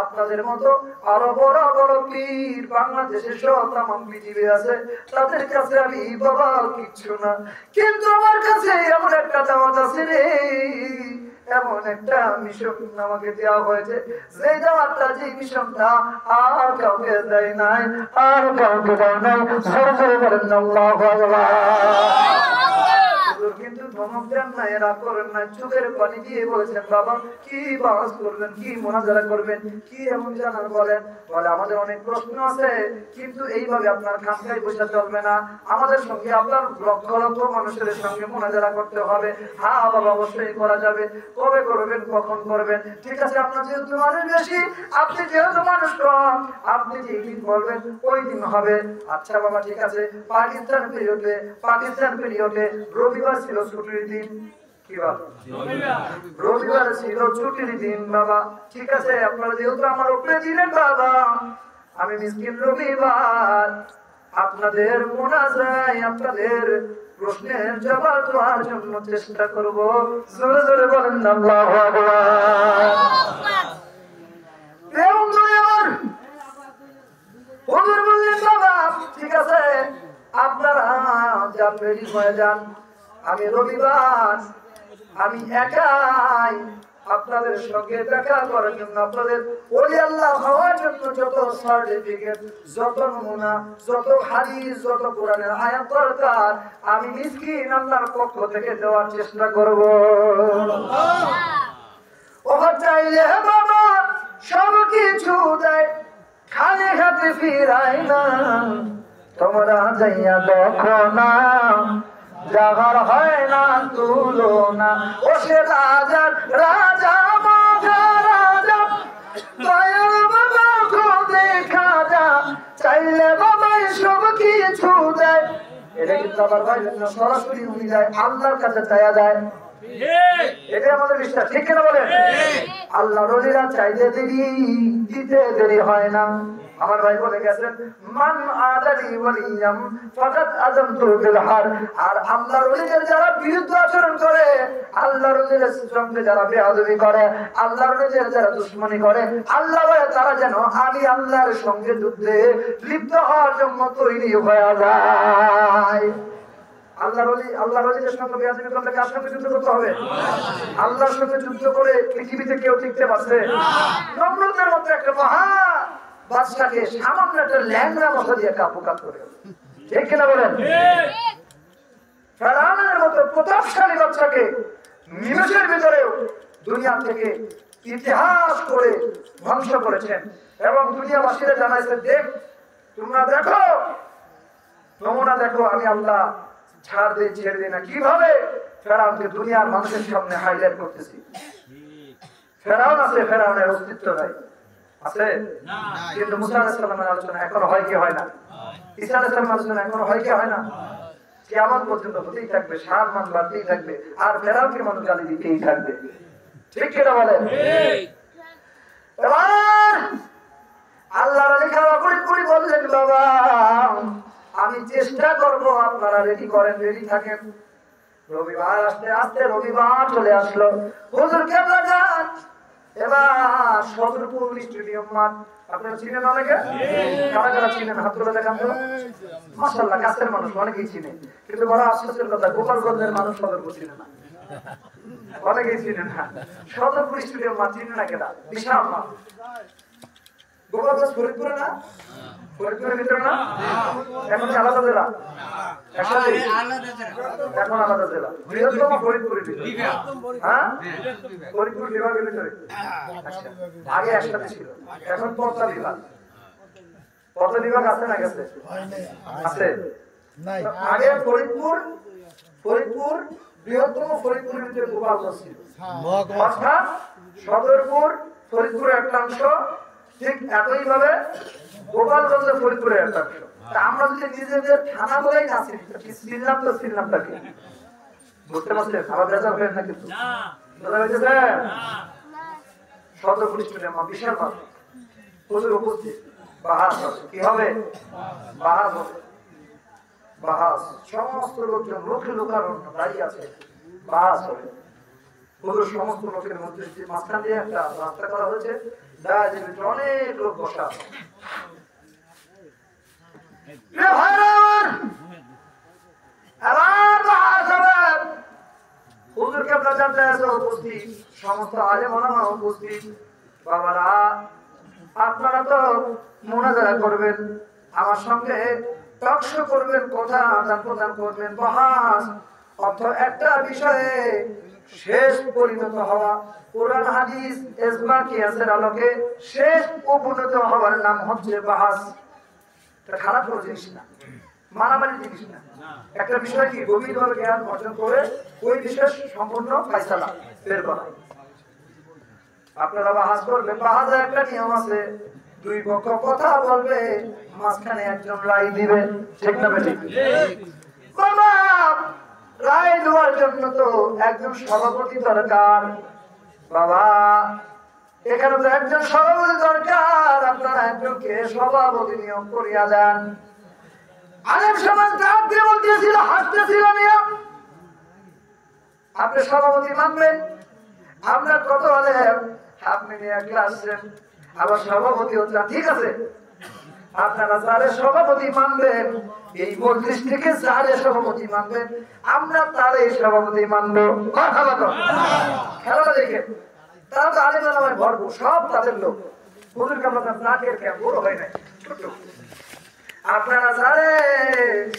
আপনাদের মতো আরো বড় বড় পীর বাংলাদেশে সব তামাম পৃথিবী আছে, তাদের কাছে আমি বাবা কিচ্ছু না। কিন্তু আমার কাছে এমন একটা দাওয়াত আছে রে, এমন একটা মিশন আমাকে দেওয়া হয়েছে, যে দাওয়াতটা, যে মিশনটা আর কাউকে দেয় নাই, আর কাউকে দেয় নাই। জোরে জোরে বলেন আল্লাহু আকবার। কিন্তু ধমক দেন না, এরা করেন না, চোখের পানি দিয়ে বলেছেন, বাবা কি বাস করবেন, কি মোনাজারা করবেন, কি এমন জানার বলেন। বলে আমাদের অনেক প্রশ্ন আছে, কিন্তু এইভাবে আপনার খানকায় বসে চলবে না, আমাদের সঙ্গে আপনার লক্ষ লক্ষ মানুষের সঙ্গে মোনাজারা করতে হবে। হ্যাঁ বাবা অবশ্যই করা যাবে। কবে করবেন, কখন করবেন? ঠিক আছে, আপনার যেহেতু মানুষ বেশি, আপনি যেহেতু মানুষ কম, আপনি যেদিন বলবেন ওই দিন হবে। আচ্ছা বাবা ঠিক আছে। পাকিস্তান পিরিয়ডে রবিবার ছিল ছুটির দিন। কি বার? রবিবার ছিল ছুটির দিন বাবা। ঠিক আছে, আপনারা যেহেতু আমার উপরে দিলেন বাবা, আমি মিসকিন রবিবার আপনাদের মোনাজায়, আপনাদের প্রশ্নের জবাব দেওয়ার জন্য চেষ্টা করব। জোরে জোরে বলেন আল্লাহু আকবার। হুজুর বললেন বাবা ঠিক আছে, আপনারা যান, রেডি হয়ে যান। আমি রবিবার, আমি একাই আপনাদের সঙ্গে দেখা করার জন্য, আপনাদের ওলি আল্লাহ হওয়ার জন্য যত সার্টিফিকেট, যত নমুনা, যত হাদিস, যত কোরআনের আয়াত দরকার, আমি মিসকিন আল্লাহর পক্ষ থেকে দেওয়ার চেষ্টা করব। ও চাইলে বাবা সব কিছু দেয়, খালি হাতে ফিরাই না। তোমরা যাইয়া দেখো না, জাগার হয় না তুলনা। ও সে রাজার রাজা, মহারাজা, দয়াল বাবা গো দেখা যা, চাইলে বাবাই সব কিছু দেয়। এটা কিন্তু আমার ভাই সরাসরি উনি যায়, আল্লাহর কাছে চাইয়া যায়। এটা আমাদের বিশ্বাস, ঠিক কিনা বলেন? আল্লাহর ওলিরা চাইতে দেরি, দিতে দেরি হয় না। আমার ভাই বলে গেছেন মান আদালি ওয়ালিয়াম ফাকাদ আযামতু বিল হার। আর আল্লাহর ওলিদের যারা বিরুদ্ধ আচরণ করে, আল্লাহর ওলিদের সঙ্গে যারা বেয়াদবি করে, আল্লাহর ওলিদের যারা দুশমনি করে, আল্লাহ বলে তারা যেন আমি আল্লাহর সঙ্গে যুদ্ধে লিপ্ত হওয়ার জন্য তৈরি হয়ে যায়। আল্লাহর ওলিদের সঙ্গে বেয়াদবি করলে কার সঙ্গে যুদ্ধ করতে হবে? আল্লাহর সঙ্গে যুদ্ধ করে পৃথিবীতে কেউ টিকতে পারছে? নমরুদের মতো একটা মহা বাদশাকে সামান্য একটা ল্যাংড়া মশা দিয়ে কাপুকাত করে, ঠিক কিনা বলেন? ফেরাউনের মতো প্রতাপশালী বাদশাকে নিমেষের ভিতরেও দুনিয়া থেকে ইতিহাস করে ধ্বংস করেছেন। এবং দুনিয়াবাসীরা জানাইছে, দেখ তোমরা দেখো, নমুনা দেখো, আমি আল্লাহ ছাড় দিয়ে ছেড়ে দিই না। কিভাবে ফেরাউনকে দুনিয়ার মানুষের সামনে হাইলাইট করতেছি। ফেরাউন আছে, ফেরাউনের অস্তিত্ব নাই আছে, কিন্তু মুসা আলাইহিস সালামের আলোচনা এখনো হয় কি হয় না? ঈসা আলাইহিস সালামের আলোচনা এখনো হয় কি হয় না? কিয়ামত পর্যন্ত হতেই থাকবে, সার মান বাড়তেই থাকবে, আর ফেরাউনকে মানুষ গালি দিতেই থাকবে, ঠিক কিনা বলেন? এবার আল্লাহর আলী খাওয়া করে বললেন, বাবা আমি চেষ্টা করব, আপনারা রেডি করেন, রেডি থাকেন। রবিবার আস্তে আস্তে রবিবার চলে আসলো। হুজুর কেবলা যান এবার সদরপুর স্টেডিয়াম মাঠ, আপনারা চিনেন অনেকে? কারা কারা চিনেন হাত তুলে দেখান তো। মাশাআল্লাহ, কাছের মানুষ অনেকেই চিনে, কিন্তু বড় আফসোসের কথা গোপালগঞ্জের মানুষ সদরপুর চিনে না, অনেকেই চিনে না। সদরপুর স্টেডিয়াম মাঠ চিনে না কেনা? বিশাল মাঠ। গোপালগঞ্জ ফরিদপুরে না? ফরিদপুরের ভিতরে না? এখন আলাদা জেলা, এখন আলাদা জেলা, বৃহত্তম ফরিদপুরের ভিতরে। হ্যাঁ, ফরিদপুর বিভাগের ভিতরে আগে একসাথে ছিল, এখন ৫টা বিভাগ। ৫টা বিভাগ আছে না গেছে? আছে। আগে ফরিদপুর বৃহত্তম ফরিদপুরের ভিতরে গোপালগঞ্জ ছিল, অর্থাৎ সদরপুর ফরিদপুরের একটা অংশ, ঠিক একই ভাবে গোপালগঞ্জের ফরিদপুরের একটা অংশ। আমরা যদি নিজেদের থানা বলেই না চিনলাম, তো চিনলামটা কি? বুঝতে পারছেন? আবার বেজার হয়ে না কিন্তু সদরপুর স্টেডিয়াম বিশাল মাঠ, হুজুর উপস্থিত, বাহাস হবে। কি হবে? বাহাস হবে, বাহাস। সমস্ত লোকজন লোকে লোকারণ্য দাঁড়িয়ে আছে, বাহাস হবে। হুজুর সমস্ত লোকের মধ্যে মাঝখান দিয়ে একটা রাস্তা করা হয়েছে, অনেক লোক বসা আছে। হুজুর কেবলা জানতে আছে উপস্থিত, সমস্ত আলেম ওলামা উপস্থিত। বাবারা আপনারা তো মুনাজারা করবেন, আমার সঙ্গে টকশো করবেন, কথা আদান প্রদান করবেন, বহাস অর্থ একটা বিষয়ে শেষ পরিণত হওয়া, কোরআন হাদিস ইজমা কিয়াসের আলোকে শেষ উপনীত হওয়ার নাম হচ্ছে বাহাস। এটা খারাপ কোনো জিনিস না, মারামারি জিনিস না। একটা বিষয় কি গভীরভাবে জ্ঞান অর্জন করে ওই বিষয়ে সম্পূর্ণ ফায়সালা বের করা। আপনারা বাহাস করবেন, বাহাসের একটা নিয়ম আছে, দুই পক্ষ কথা বলবে, মাঝখানে একজন রায় দিবে, ঠিক না বেঠিক? বাবা রায় দেওয়ার জন্য তো একজন সভাপতি দরকার। বাবা এখানে তো একজন সভাপতি দরকার, আপনারা একজনকে সভাপতি নিয়োগ করিয়া দেন। আলেম সমাজ ডাক দিয়ে বলতেছিল, হাসতেছিল, আপনি সভাপতি মানবেন? আমরা কত আলেম, আপনি নিয়ে ক্লাস আবার সভাপতি হচ্ছেন, ঠিক আছে, আপনারা যারে সভাপতি মানবেন, এই মজলিস থেকে যারে সভাপতি মানবেন, আমরা তারে সভাপতি মানবো। খেলাটা দেখে তারা তো আলেম আলামায় ভরপুর, সব তাদের লোক। হুজুর কামলা নাকের ক্যাম্প বড় হয় নাই, ছোট। আপনারা যারে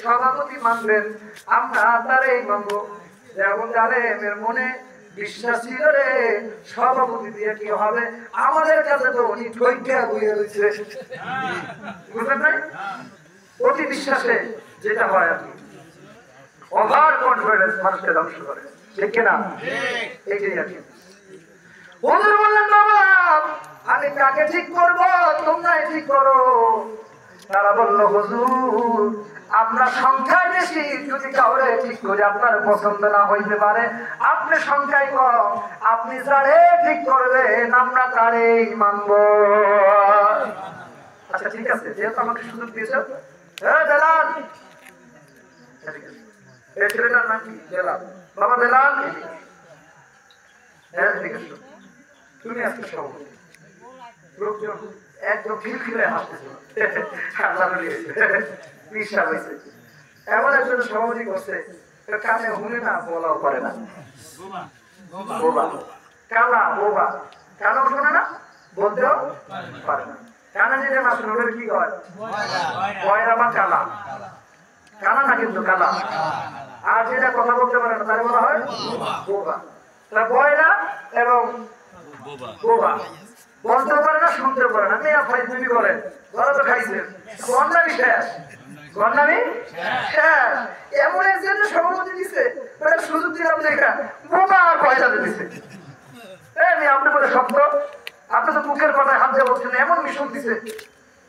সভাপতি মানবেন, আমরা তারেই মানবো। যেমন আলেমের মনে বিশ্বাস ছিল রে, সভাপতি দিয়ে কি হবে, আমাদের কাছে তো উনি ঠইকা বুঝে রয়েছে, বুঝলেন নাই? অতি বিশ্বাসে যেটা হয় আর কি, ওভার কনফিডেন্স মানুষকে ধ্বংস করে, ঠিক কিনা? এইটাই আর কি। হুজুর বললেন, বাবা আমি কাকে ঠিক করবো, তোমরাই ঠিক করো। তারা বললো, হুজুর আমরা সংখ্যায় বেশি, যদি কাউরে ঠিক করে আপনার পছন্দ না হইতে পারে, আপনি সংখ্যায় কম, আপনি যারে ঠিক করবেন আমরা তারেই মানব। আচ্ছা ঠিক আছে, যেহেতু আমাকে সুযোগ দিয়েছ, হ্যাঁ বেলাল, এই ছেলেটার নাম কি? বেলাল। বাবা বেলাল, হ্যাঁ ঠিক আছে, তুমি আজকে সভাপতি। লোকজন একদম খিলখিলে হাসতেছিল, এমন একজন সভাপতি করছে কানে শুনে না, বলাও পারে না, বোবা কালা, বোবা কানেও শোনে না, বলতেও পারে না। কানে যেটা না শুনে ওদের কি হয়? বয়রা বা কালা। কানা না কিন্তু কালা। আর যেটা কথা বলতে পারে না তাহলে বলা হয় বোবা। তাহলে বয়রা এবং বোবা, বলতেও পারে না, শুনতেও পারে না। মেয়া ফাইজলামি করেন, ওরা তো খাইছেন, গন্ডামি শেষ, গন্ডামি শেষ। এমন একজন সভাপতি দিছে, সুযোগ দিলাম দেখা বোবা আর পয়সা দিছে। আপনি বলে শব্দ, আপনি তো বুকের পাতায় হাত দিয়ে বলছেন, এমন মিশন দিছে,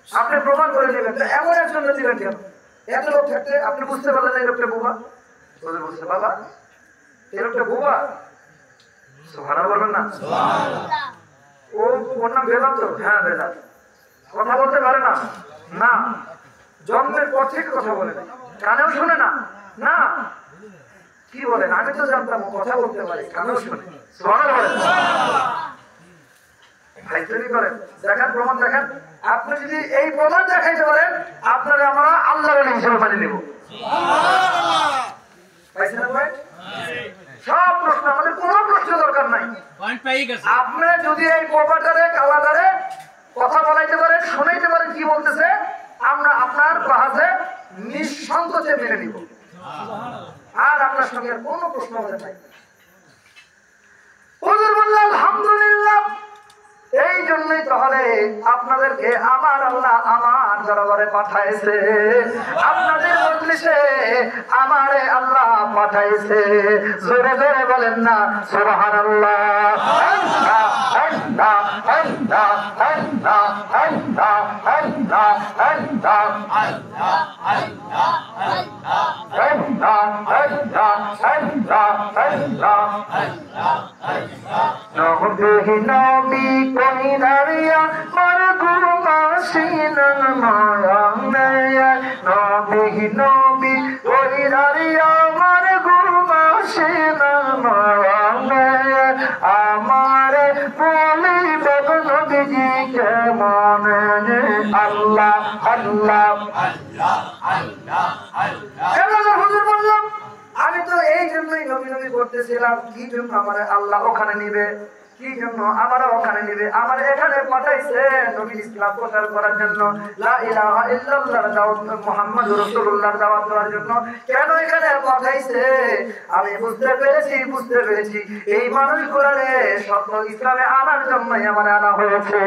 আপনি প্রমাণ করে দেবেন। এমন একজন দিলেন কেন? এত লোক থাকতে আপনি বুঝতে পারলেন এই লোকটা বোবা? বলছে বাবা এই লোকটা বোবা, সুবহানাল্লাহ বলবেন না? ও ওর নাম বেলাল তো? হ্যাঁ বেলাল। কথা বলতে পারে না? না। জন্মের পর থেকে কথা বলে না, কানেও শুনে না? না। কি বলেন? আমি তো জানতাম কথা বলতে পারে, কানেও শুনে। সুবহানাল্লাহ বলেন। ভাইজানি করেন, দেখান, প্রমাণ দেখান। আপনি যদি এই প্রমাণ দেখাইতে পারেন, আপনারা আমরা আল্লাহর ওলি হিসেবে মানি নেব। সব প্রশ্ন, আমাদের কোনো প্রশ্ন দরকার নাই। আপনি যদি এই বোবাটারে কালাটারে কথা বলাইতে পারেন, শোনাইতে পারেন কি বলতেছে, আমরা আপনার বাহাজে নিঃসংকোচে মেনে নিব। আর আপনার সঙ্গে কোনো প্রশ্ন আমাদের নাই। হুজুর বললেন আলহামদুলিল্লাহ। এই জন্যই তাহলে আপনাদেরকে আমার আল্লাহ আমার দরবারে পাঠাইছে, আপনাদের মজলিসে আমারে আল্লাহ পাঠাইছে। জোরে জোরে বলেন না সুবহানাল্লাহ। আল্লাহ আল্লাহ আল্লাহ আল্লাহ আল্লাহ আল্লাহ আল্লাহ আল্লাহ আল্লাহ নবী কইরারিয়া মারগুমাসিনান মায়ামেয়া, নবী নবী কইরারিয়া মারগুমাসিনান মায়ামেয়া, আমারে বলিবেন নবীজি কেমন? আল্লাহ আল্লাহ আল্লাহ আল্লাহ আল্লাহ। হুজুর বললাম আমি তো এই জন্যই নবী নবী করতেছিলাম, কি জন্য আমার আল্লাহ ওখানে নিবে, কি জন্য আমার ওখানে নিবে, আমার এখানে পাঠাইছে নবী ইসলাম প্রচার করার জন্য, লা ইলাহা ইল্লাল্লাহর দাওয়াত, মুহাম্মাদুর রাসূলুল্লাহর দাওয়াত দেওয়ার জন্য। কেন এখানে পাঠাইছে আমি বুঝতে পেরেছি এই মানুষগুলোরে সত্য ইসলামে আনার জন্যই আমার আনা হয়েছে।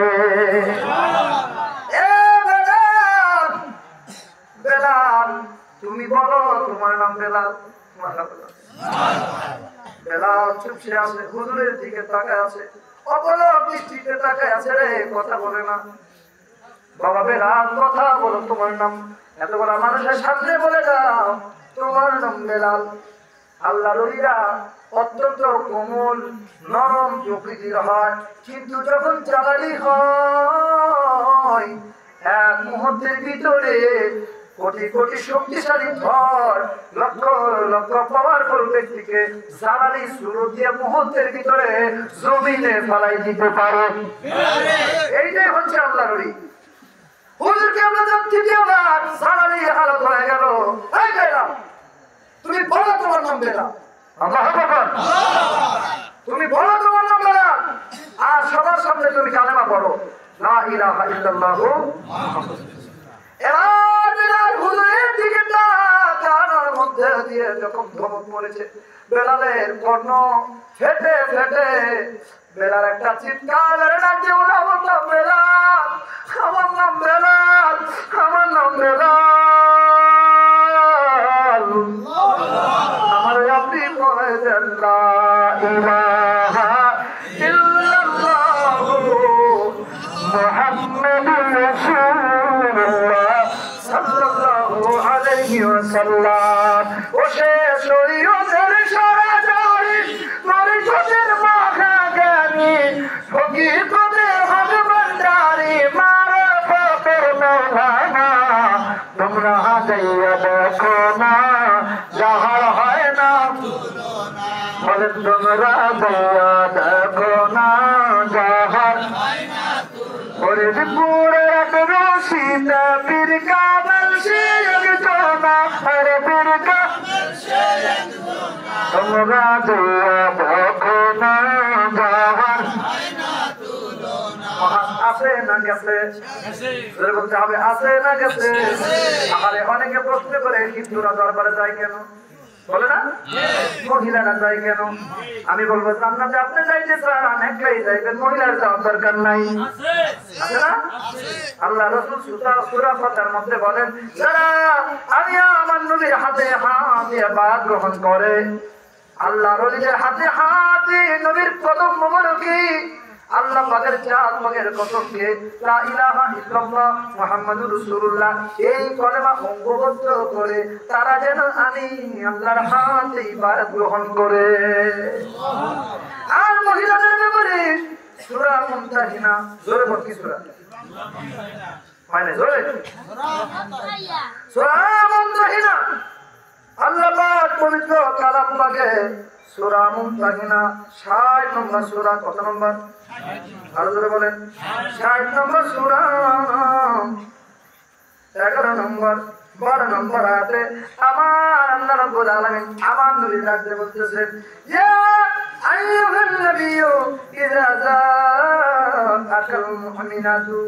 এ বেলাল, বেলাল তুমি বলো তোমার নাম বেলাল? বেলাল চুপসে আছে, হুজুরের দিকে তাকায় আছে, অপলক দৃষ্টিতে তাকায় আছে, রে কথা বলে না। বাবা বেলাল কথা বলো, তোমার নাম? এত বড় মানুষের সামনে বলে দাও তোমার নাম বেলাল। আল্লাহর ওলিরা অত্যন্ত কোমল নরম প্রকৃতির হয়, কিন্তু যখন জ্বালানি হয় এক মুহূর্তের ভিতরে কোটি কোটি শক্তিশালী ধর লক্ষ লক্ষ পাওয়ারফুল ব্যক্তিকে জ্বালানি শুরু দিয়ে মুহূর্তের ভিতরে জমিনে ফেলাই দিতে পারে। এইটাই হচ্ছে আল্লাহর ওলি। হুজুরকে আমরা তৃতীয়বার জ্বালানি হালত হয়ে গেল, এই বেলাল তুমি বলো তোমার নাম বেলাল। আল্লাহু আকবার। তুমি বলো তোমার নাম বেলাল, আর সবার সামনে তুমি কালেমা পড়ো, লা ইলাহা ইল্লাল্লাহু মুহাম্মাদুর রাসূলুল্লাহ। এবার বেলাল হুজুরের দিকে তাকানোর মধ্যে দিয়ে যখন ধমক পড়েছে, বেলালের কর্ণ ফেটে ফেটে বেলাল একটা চিৎকার ডাক দিয়ে বলে, আমার নাম বেলাল, আমার নাম বেলাল, আমার নাম বেলাল, আমার আপনি বলে দেন লা ইলাহা ইল্লাল্লাহু মুহাম্মাদুর রাসূলুল্লাহ সাল্লাল্লাহু আলাইহি ওয়াসাল্লাম। ও শেষ শরীয়তের সরাসরি পরিষদের মহাজ্ঞানী ফকির পদে হবে ভান্ডারি মারফতের দিয়া দেখো না যাহার হয় না বলেন তোমরা দিয়া দেখো না যাহার ওরে পুরে এক রশিতে পীর কামেল সে একজনা আরে পীর কামেল সে একজনা তোমরা দিয়া দেখো না যাহার আছে না গেছে বলতে হবে আছে না গেছে আমারে অনেকে প্রশ্ন করে হিন্দুরা দরবারে যায় কেন বলে না মহিলারা যায় কেন আমি বলবো জান্নাতে আপনি যাইতে চান একলাই যাইবেন মহিলার যাওয়ার দরকার নাই আছে না আল্লাহ রাসূল সূরা ফাতিহার মধ্যে বলেন যারা আমি আমার নবীর হাতে হাত দিয়ে বায়াত গ্রহণ করে আল্লাহর ওলিদের হাতে হাত দিয়ে নবীর কদম মোবারকে আল্লাহ পাকের চাঁদ পাকের কসম দিয়ে লা ইলাহা ইল্লাল্লাহ মুহাম্মাদুর রাসূলুল্লাহ এই কলেমা অঙ্গবদ্ধ করে তারা যেন আমি আল্লাহর হাতে ইবাদত গ্রহণ করে আর মহিলাদের ব্যাপারে সূরা মুমতাহিনা জোরে বল কি সূরা মানে জোরে সূরা মুমতাহিনা আল্লাহ পাক পবিত্র কালাম পাকে সূরা মুমতাহিনা 60 নম্বর সূরা কত নম্বর আরো জোরে বলেন 60 নম্বর সূরা 11 নম্বর 12 নম্বর আয়াতে আমার আল্লাহ রাব্বুল আলামিন আমার নবী ডাকতে বলতেছেন ইয়া আইয়ুহান নাবিয়্যু ইযা জাআকাল মুমিনাতু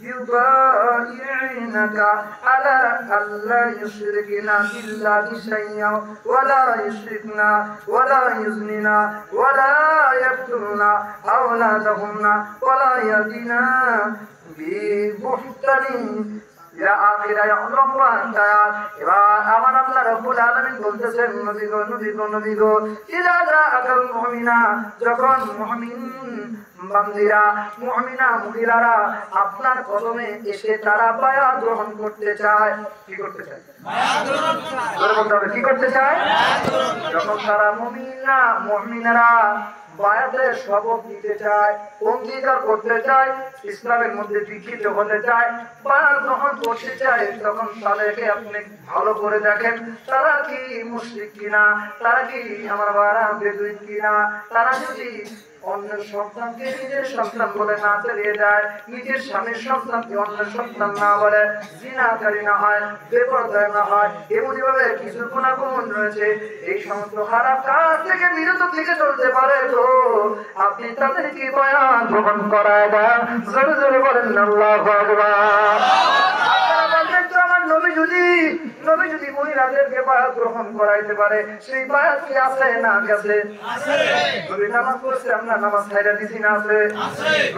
ইউবাইয়িনাকা আলা আল্লা ইউশরিকনা বিল্লাহি শাইয়্যান ওয়া লা ইউশরিকনা ওয়া লা ইউজনিনা ওয়া লা ইয়াকতুলনা আওলাদাহুন্না ওয়া লা ইয়াদিনা বিবুহতানিন ইলা আখিরা নম্বর আয়াত এবার আমার আল্লাহ রাব্বুল আলামিন বলতেছেন নবী গো ইযা জাআকাল মুমিনা যখন মুমিন বান্দিরা মুমিনা মহিলারা আপনার কদমে এসে তারা বায়াত গ্রহণ করতে চায় কি করতে চায় বায়াত গ্রহণ করতে চায় কি করতে চায় যখন তারা মুমিনারা বায়াতের শপথ নিতে চায় অঙ্গীকার করতে চায় ইসলামের মধ্যে দীক্ষিত হতে চায় বায়াত গ্রহণ করতে চায় তখন তাদেরকে আপনি ভালো করে দেখেন তারা কি মুশরিক কিনা তারা কি আমার বারা বেদুইন কিনা তারা যদি অন্যের সন্তানকে নিজের সন্তান বলে না চালিয়ে যায় নিজের স্বামীর সন্তানকে অন্যের সন্তান না বলে জিনাকারী না হয় বেপরদায় না হয় এমনি ভাবে কিছু গুণাগুণ রয়েছে এই সমস্ত খারাপ কাজ থেকে বিরত থেকে চলতে পারে তো আপনি তাদেরকে বয়ান গ্রহণ করায় দেন জোরে জোরে বলেন আল্লাহু আকবার আমার নবী যদি মহিলাদেরকে বায়াত গ্রহণ করাইতে পারে সেই বায়াত কি আছে না গেছে নবী নামাজ পড়ছে আমরা নামাজ ছাইড়া দিছি না আছে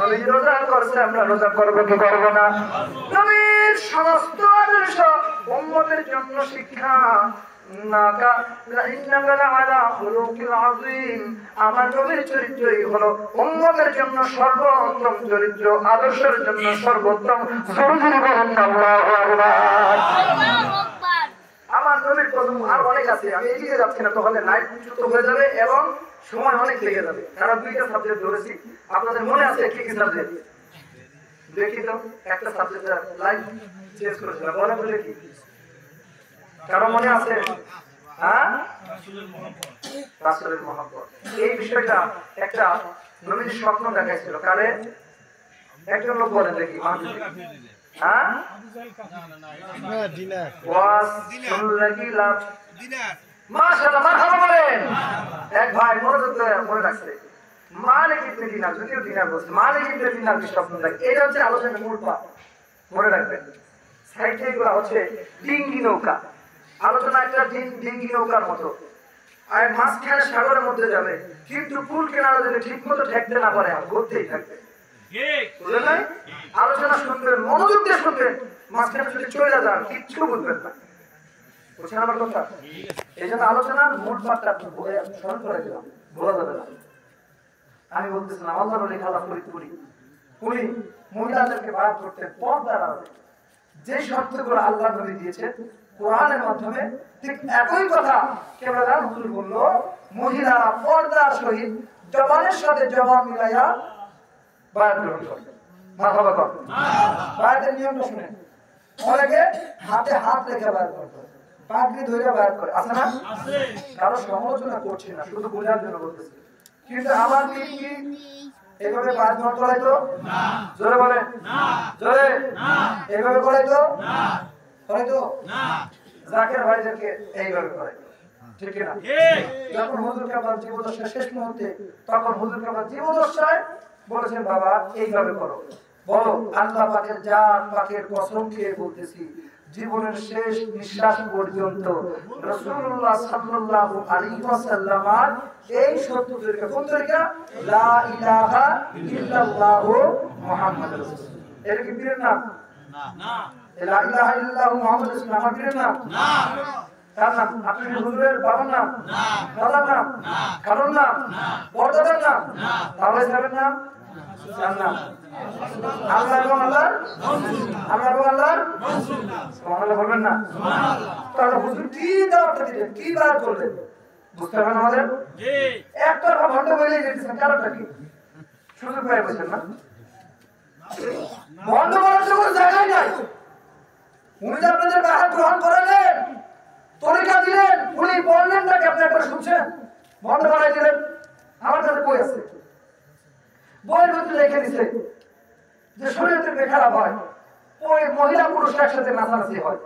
নবী রোজা করছে আমরা রোজা করব কি করব না নবীর সমস্ত আদর্শ উম্মতের জন্য শিক্ষা আমার নবীর চরিত্রই হলো উম্মতের জন্য সর্বোত্তম চরিত্র আদর্শের জন্য সর্বোত্তম আমার নবীর কদম আর অনেক আছে আমি এদিকে যাচ্ছি না তাহলে লাইভ চ্যুত হয়ে যাবে এবং সময় অনেক লেগে যাবে কারণ দুইটা সাবজেক্ট ধরেছি আপনাদের মনে আছে কি কি সাবজেক্ট দেখি তো একটা সাবজেক্ট লাইভ চেঞ্জ করেছিলাম মনে করে কি কারো মনে আছে হ্যাঁ রাসূলের মহব্বত এই বিষয়টা একটা নবীর স্বপ্ন দেখাইছিল কারে একজন লোক বলেন দেখি হ্যাঁ ওয়াস সুন্নাতি লাভ মাশাআল্লাহ মারহাবা বলেন এক ভাই মনোযোগ দিয়ে মনে রাখছে মালিক ইবনে দিনার যদিও দিনার বলছে মালিক ইবনে দিনার কি স্বপ্ন দেখে এটা হচ্ছে আলোচনার মূল পাঠ মনে রাখবেন সাইডে এগুলো হচ্ছে ডিঙ্গি নৌকা আলোচনা একটা ডিঙ্গি নৌকার মতো আর মাঝখানে সাগরের মধ্যে যাবে কিন্তু পুল কেনারা যদি ঠিক মতো ঠেকতে না পারে আর ঘুরতেই থাকবে বুঝলেন না আলোচনা শুনবেন মনোযোগ দিয়ে শুনবেন মাঝখানে যদি চলে যান কিচ্ছু বুঝবেন না বুঝছেন আমার কথা এই জন্য আলোচনার মূল পাঠটা স্মরণ করে দিলাম বলা যাবে না আমি বলতেছিলাম আল্লাহর ওলি খালা ফরিদপুরি উনি মহিলাদেরকে বায়াত করতে পর্দার আড়ালে যে শর্তগুলো আল্লাহ নবী দিয়েছে কোরআনের মাধ্যমে ঠিক একই কথা কেবলা হুজুর বলল মহিলারা পর্দার সহিত জবানের সাথে জবান মিলাইয়া বায়াত গ্রহণ করবে মারহাবা কর বায়াতের নিয়মটা শুনেন অনেকে হাতে হাত রেখে বার করতো, পাগড়ি ধরে বার করে, আছে না? কারো সমালোচনা করছি না, শুধু বোঝার জন্য বলতেছি। কিন্তু আমার কি এইভাবে পাঁচ মাস করাইতো? জোরে বলে জোরে, এইভাবে করাইতো? করাইতো? জাকের ভাইদেরকে এইভাবে করাইতো, ঠিক না? যখন হুজুর কামাল জীবদশা শেষ মুহূর্তে, তখন হুজুর কামাল জীবদশায় বলেছেন, বাবা এইভাবে করো। বলো, আল্লাহ পাকের জান পাকের কসম খেয়ে বলতেছি, জীবনের শেষ নিঃশ্বাস পর্যন্ত রাসূলুল্লাহ সাল্লাল্লাহু আলাইহি ওয়াসাল্লাম এই সত্য তরিকা, কোন তরিকা? লা ইলাহা ইল্লাল্লাহু মুহাম্মাদুর রাসূলুল্লাহ। এটা কি পীরের নাম? না। লা ইলাহা ইল্লাল্লাহু মুহাম্মাদুর রাসূলুল্লাহ আমার পীরের নাম? না। কার নাম? আপনি হুজুরের বাবার নাম? না। দাদার নাম? না। কারোর নাম? না। বড়দাদার নাম? না। তাহলে সাহেবের নাম? জান্নাত। আল্লাহ এবং আল্লাহর আল্লাহ এবং আল্লাহর সুবহানাল্লাহ বলবেন না? সুবহানাল্লাহ। তাহলে হুজুর কি দাওয়াতটা দিলেন, কি বার করলেন, বুঝতে পারেন আমাদের? জি। একতরফা ভণ্ড বলেই যেতেছেন, কারণটা কি? সুযোগ পেয়ে বলছেন না? ভণ্ড বলার তো কোনো জায়গায় নাই। উনি যে আপনাদের বাহাত গ্রহণ করালেন, তরিকা দিলেন, উনি বললেন নাকি আপনি একবার শুনছেন? ভণ্ড বানাই দিলেন। আমার কাছে বই আছে, বইয়ের মধ্যে লিখে দিছে যে শরীয়তের বেখারাপ হয়, ওই মহিলা পুরুষ একসাথে নাচানাচি হয়।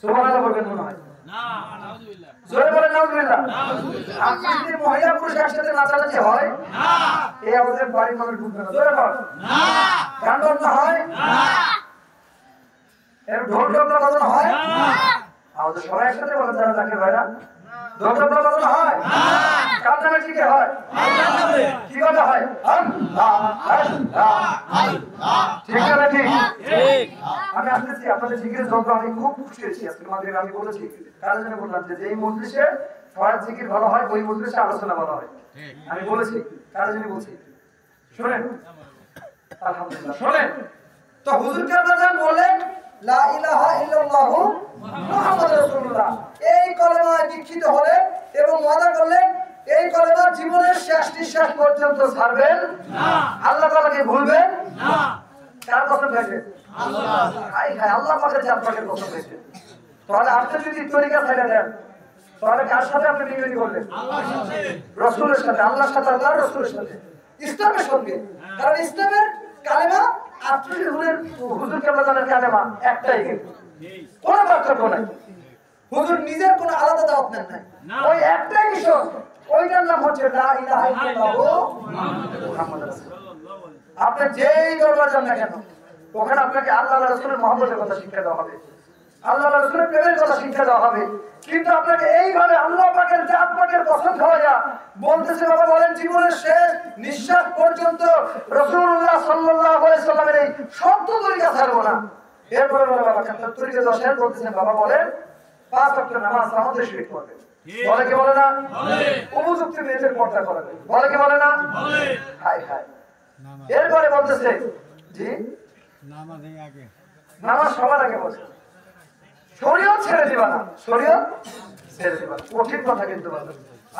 সুবহানাল্লাহ বলবেন মনে হয়? না, নাউযুবিল্লাহ। জোরে বলেন নাউযুবিল্লাহ। আপনি যদি মহিলা পুরুষ একসাথে নাচানাচি হয়, না, এই আমাদের বাড়ির মানুষ বুঝবে না। জোরে বল না। গান বাজনা হয় না, এর ঢোল ঢাকলা বাজানো হয় না, আমাদের সবাই একসাথে বলেন যারা জাকির ভাইরা, ঢোল ঢাকলা বাজানো হয় না, কার নামে কি হয়? আল্লাহর নামে। কি কথা হয়? আল্লাহ আল্লাহ আল্লাহ। ঠিক না ঠিক? ঠিক। আমি আসতেছি, আপনাদের জিকিরের যন্ত্র আমি খুব খুশি হয়েছি আজকে মাগরিবে। আমি বলেছি, কারণ জন্য বললাম যে এই মজলিসে ফরজ জিকির ভালো হয়, ওই মজলিসে আলোচনা ভালো হয়। আমি বলেছি, কারণ জন্য বলছি। শুনেন, আলহামদুলিল্লাহ, শুনেন তো হুজুর কেবলা বলেন লা ইলাহা ইল্লাল্লাহু মুহাম্মাদুর রাসূলুল্লাহ। এই কলেমায় দীক্ষিত হলেন এবং ওয়াদা করলেন এই কলেমা জীবনের শেষ নিঃশ্বাস পর্যন্ত ছাড়বেন না, আল্লাহ তাআলাকে ভুলবেন না। কার কসম খাইছেন? আল্লাহ। হাই হাই, আল্লাহ পাকের জাত পাকের কসম খাইছেন। তাহলে আপনি যদি তরিকা ছাইড়া দেন, তাহলে কার সাথে আপনি বিরোধী করলেন? আল্লাহর সাথে, রাসূলের সাথে। আল্লাহর সাথে, আল্লাহর রাসূলের সাথে, ইসলামের সঙ্গে। কারণ ইসলামের কালেমা আপনি হুজুর কেবলার কালেমা একটাই, কিন্তু কোনো পার্থক্য নাই। হুজুর নিজের কোনো আলাদা দাওয়াত নেন নাই, ওই একটাই মিশন, ওইটার নাম হচ্ছে লা ইলাহা ইল্লাল্লাহু মুহাম্মাদুর রাসূলুল্লাহ। আপনি যেই দরবার যান না কেন, ওখানে আপনাকে আল্লাহ রাসূলের মহব্বতের কথা শিক্ষা দেওয়া হবে, আল্লাহ রাসূলের প্রেমের কথা শিক্ষা দেওয়া হবে। কিন্তু আপনাকে এইভাবে আল্লাহ পাকের জাত পাকের কসম খাওয়া বলতেছে, বাবা বলেন জীবনের শেষ নিঃশ্বাস পর্যন্ত রাসূলুল্লাহ সাল্লাল্লাহু আলাইহি সাল্লামের এই সত্য তরিকা ছাড়বো না। এরপরে বলে বাবা কার তরিকা দশ শেষ বলতেছেন, বাবা বলেন পাঁচ ওয়াক্ত নামাজ আমাদের শরীক করবে। বলে কি বলে না? বলে। উপযুক্ত মেয়েদের পর্দা করাবে। বলে কি বলে না? বলে। High high. এরপরে বলতেছে, জি নামাজের আগে, নামাজ সবার আগে বলছে শরীয়ত ছেড়ে দিবা না, শরীয়ত ছেড়ে দিবা না। কঠিন কথা কিন্তু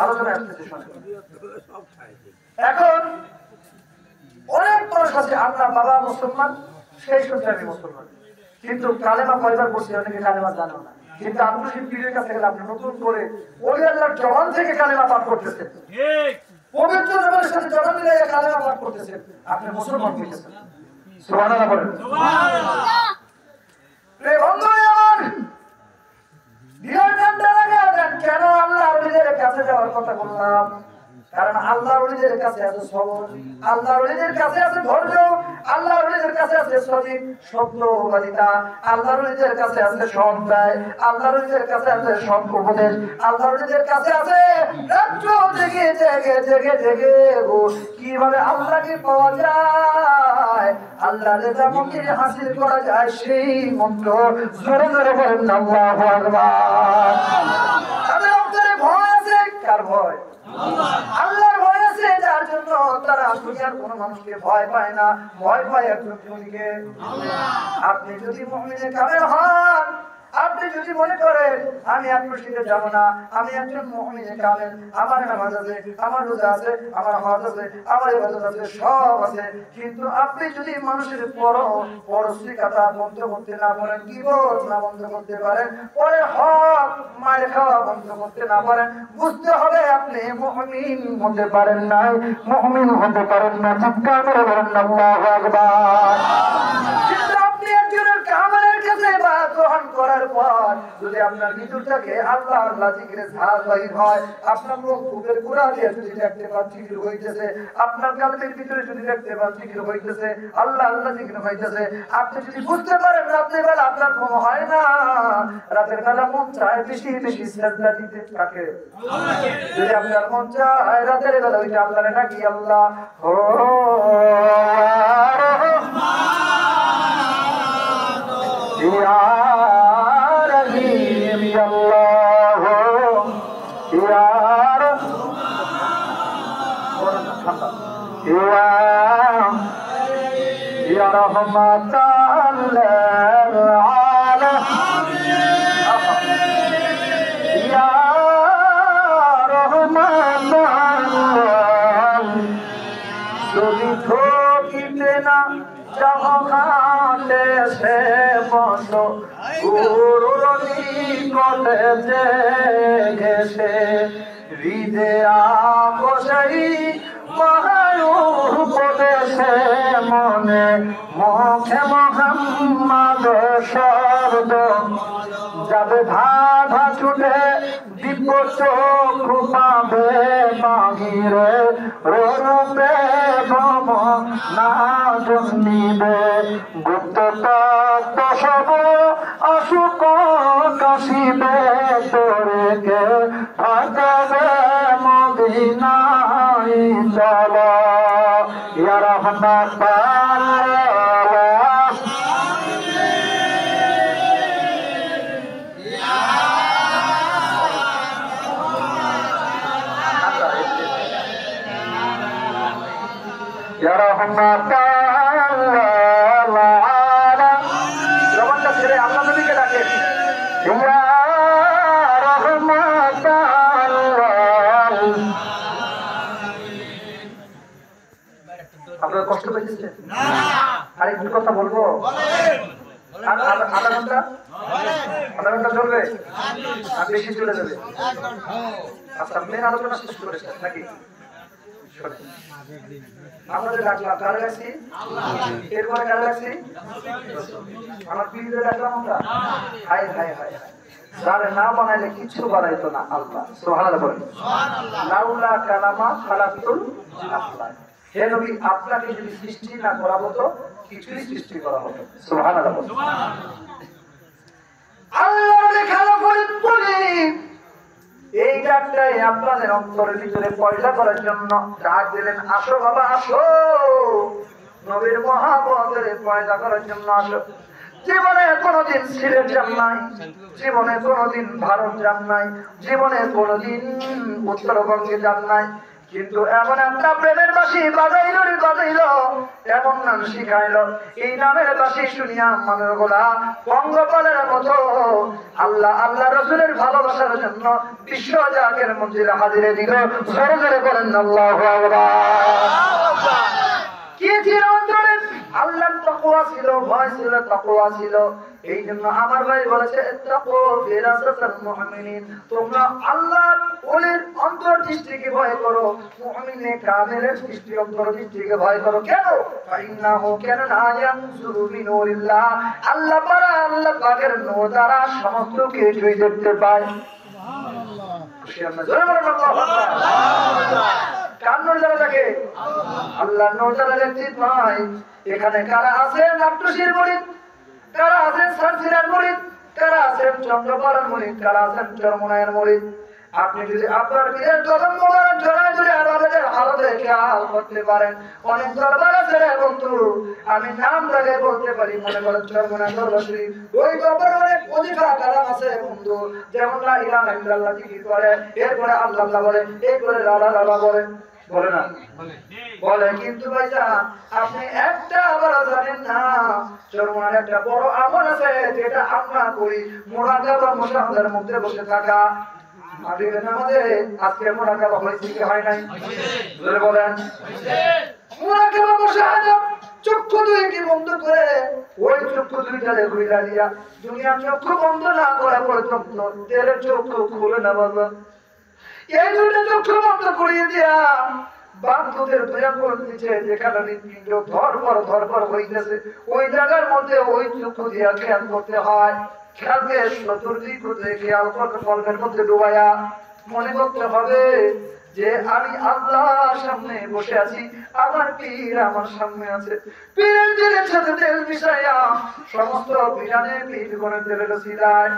আলোচনা আসতেছে, শুনে। এখন অনেক মানুষ আছে, আপনার বাবা মুসলমান, সেই সূত্রে আমি মুসলমান, কিন্তু কালেমা কয়বার পড়ছি, অনেকে কালেমা জানো না। কিন্তু আপনার সেই পীরের কাছে গেলে আপনি নতুন করে ওই আল্লাহর জবান থেকে কালেমা পাঠ করতেছেন, পবিত্র জবানের সাথে জবান মিলে কালেমা পাঠ করতেছেন, আপনি মুসলমান হয়েছেন। সুবহানাল্লাহ বলেন। সুবহানাল্লাহ। কেন আল্লাহর ওলিদের কাছে যাওয়ার কথা বললাম? কারণ আল্লাহর ওলিদের কাছে আছে সবর, আল্লাহর ওলিদের কাছে আছে ধৈর্য, আল্লাহর ওলিদের কাছে আছে সঠিক সত্যবাদিতা, আল্লাহর ওলিদের কাছে আছে সৎ ব্যয়, আল্লাহর ওলিদের কাছে আছে সৎ উপদেশ, আল্লাহর ওলিদের কাছে আছে রাত্র জেগে জেগে জেগে জেগে কিভাবে আল্লাহকে পাওয়া যায়, আল্লাহর রেজামন্দি হাসিল করা যায়, সেই মন্ত্র জোরে জোরে বলেন আল্লাহু আকবার। তাদের অন্তরে ভয় আছে, কার ভয়? আল্লাহর ভয় আছে, যার জন্য তারা দুনিয়ার কোন মানুষকে ভয় পায় না, ভয় পায় একজন আল্লাহ। আপনি যদি মুমিনে কামেল হন, আপনি যদি মনে করেন আমি এক মসজিদে যাব না, আমি একজন মুমিনে কামেল, আমার নামাজ আছে, আমার রোজা আছে, আমার হজ আছে, আমার ইবাদত আছে, সব আছে, কিন্তু আপনি যদি মানুষের পরশ্রী কথা বন্ধ করতে না পারেন, গীবত না বন্ধ করতে পারেন, পরে হক মার খাওয়া বন্ধ করতে না পারেন, বুঝতে হবে আপনি মুমিন হতে পারেন নাই, মুমিন হতে পারেন না। চিৎকার করে বলেন আল্লাহু আকবার। কিন্তু আপনি একজনের কামালের কাছে বা গ্রহণ করার পর যদি আপনার ভিতর থেকে আল্লাহ আল্লাহ জিকিরে ঝাল বাহির হয়, আপনার মুখ বুকের গোড়া দিয়ে যদি দেখতে পান জিকির হইতেছে, আপনার কালবের ভিতরে যদি দেখতে পান জিকির হইতেছে, আল্লাহ আল্লাহ জিকির হইতেছে, আপনি যদি বুঝতে পারেন রাতের বেলা আপনার ঘুম হয় না, রাতের বেলা মন চায় বেশি বেশি সিজদা দিতে থাকে, যদি আপনার মন চায় রাতের বেলা ওইটা আল্লাহরে ডাকি আল্লাহ ও ইয়া রহিম আল্লাহ ইয়া ইয়া রহমাতাল আলামিন ইয়া রহমাতাল যদি ঠকিতে না জগতে সে বসো গুরুর নিকটে যে গেছে হৃদে বসাই মহারূপদেশে মনে মুখে মোহাম্মদ শব্দ যাবে ধাধা ছুটে দিব্য চক্ষু পাবে বাহিরে রূপে ভম না জন্মিবে গুপ্ত তত্ত্ব সব অসুখ কাশিবে তোরে কে ভাগাবে মদিনায় চল ইয়া রাহমাতাল্লাহ ইয়া রাহমাতাল্লাহ জবানটা ছেড়ে আল্লাহ নবীকে ডাকেন ইয়া রাহমাতাল্লাহ। আপনারা কষ্ট পেয়েছেন না? আর একটু কথা বলবো, আর আধা ঘন্টা চলবে, আর বেশি চলে যাবে। আচ্ছা মেন আলোচনা শেষ করেছেন নাকি? আমাদের ডাকলাম কারে রাখছি, এরপরে কারে রাখছি, আমার পীরদের ডাকলাম আমরা। হাই হাই হাই যারে না বানাইলে কিছু বানাইতো না আল্লাহ। সুবহানাল্লাহ বলেন। লাউলা কালামা খালাকুল আফলাক। হে নবী আপনাকে যদি সৃষ্টি না করা হতো কিছুই সৃষ্টি করা হতো। সুবহানাল্লাহ বলেন। আল্লাহ লেখালো বলি এই ডাকটাই আপনাদের অন্তরের ভিতরে পয়দা করার জন্য ডাক দিলেন, আসো বাবা আসো, নবীর মহাবতের পয়দা করার জন্য আসো। জীবনে কোনোদিন সিলেট যান নাই, জীবনে কোনোদিন ভারত যান নাই, জীবনে কোনোদিন উত্তরবঙ্গে যান নাই, কিন্তু এমন একটা প্রেমের বাঁশি বাজাইল, এমন নাম শিখাইল, এই নামের বাঁশি শুনিয়া মনের গোলা পঙ্গপালের মতো আল্লাহ আল্লাহ রসুলের ভালোবাসার জন্য বিশ্ব জাগের মন্দিরে হাজিরে দিল। জোরে জোরে বলেন আল্লাহু আকবার। কি ছিল অন্তরে? আল্লাহর তাকওয়া ছিল, ভয় ছিল, তাকওয়া ছিল। এই জন্য আমার ভাই বলেছে তাকওয়া ফিরাসাতুল মুমিনিন, তোমরা আল্লাহর ওলির অন্তর্দৃষ্টিকে ভয় করো, মুমিনে কামেলের দৃষ্টি অন্তর্দৃষ্টিকে ভয় করো। কেন? ফাইন্নাহু কানা ইয়ানজুরু মিনুরিল্লাহ, আল্লাহ পারা আল্লাহ পাকের নূর দ্বারা সমস্ত কিছুই দেখতে পায়। সুবহানাল্লাহ। খুশি আমরা জোরে বলেন আল্লাহু আকবার। কার নূর দ্বারা দেখে? আল্লাহর নূর দ্বারা দেখতে পায়। এখানে কারা আছেন নাট্যশির মুরিদ, কারা আছেন সারসিনার মুরিদ, কারা আছেন চন্দ্রপাড়ার মুরিদ, কারা আছেন চরমনায়ের মুরিদ। আপনি যদি আপনার পীরের কদম মোবারক জড়ায় ধরে আমাদের হালতে খেয়াল করতে পারেন, অনেক দরবার আছে রে বন্ধু, আমি নাম লাগে বলতে পারি, মনে করেন চরমনায় দরবার শরীফ, ওই দরবারে অনেক ওজিফা কালাম আছে বন্ধু, যেমন লা ইলাহা ইল্লাল্লাহ জিকির করে, এরপরে আল্লাহ বলে, এরপরে লা লা লা বলে। বলে না বলে, কিন্তু ভাইজান আপনি একটা আবার জানেন না, চরমনার একটা বড় আমল আছে যেটা আমরা করি, মুরাকাবা মুশাহাদার মধ্যে বসে থাকা। মাগরিবের নামাজে আজকে মুরাকাবা হয়েছে কি হয় নাই? জোরে বলেন। মুরাকাবা মুশাহাদা চক্ষু দুইটি বন্ধ করে, ওই চক্ষু দুইটারে ঘুরিয়ে দিয়া দুনিয়ার চক্ষু বন্ধ না করা পর্যন্ত তেরে চক্ষু খুলে না বাবা। এই দুইটা চক্ষু বন্ধ করিয়ে দিয়া বান্ধবের ভয়ঙ্কর নিচে যেখানে হৃৎপিণ্ড ধরপর হইতেছে, ওই জায়গার মধ্যে ওই চক্ষু দিয়া খেয়াল করতে হয়। খেয়ালকে চতুর্দিক করতে খেয়াল করতে কলমের মধ্যে ডুবাইয়া মনে করতে হবে যে আমি আল্লাহর সামনে বসে আছি, আমার পীর আমার সামনে আছে। পীরের দিলের সাথে তেল মিশাইয়া সমস্ত পীরানে পীর করে তেলের সিলায়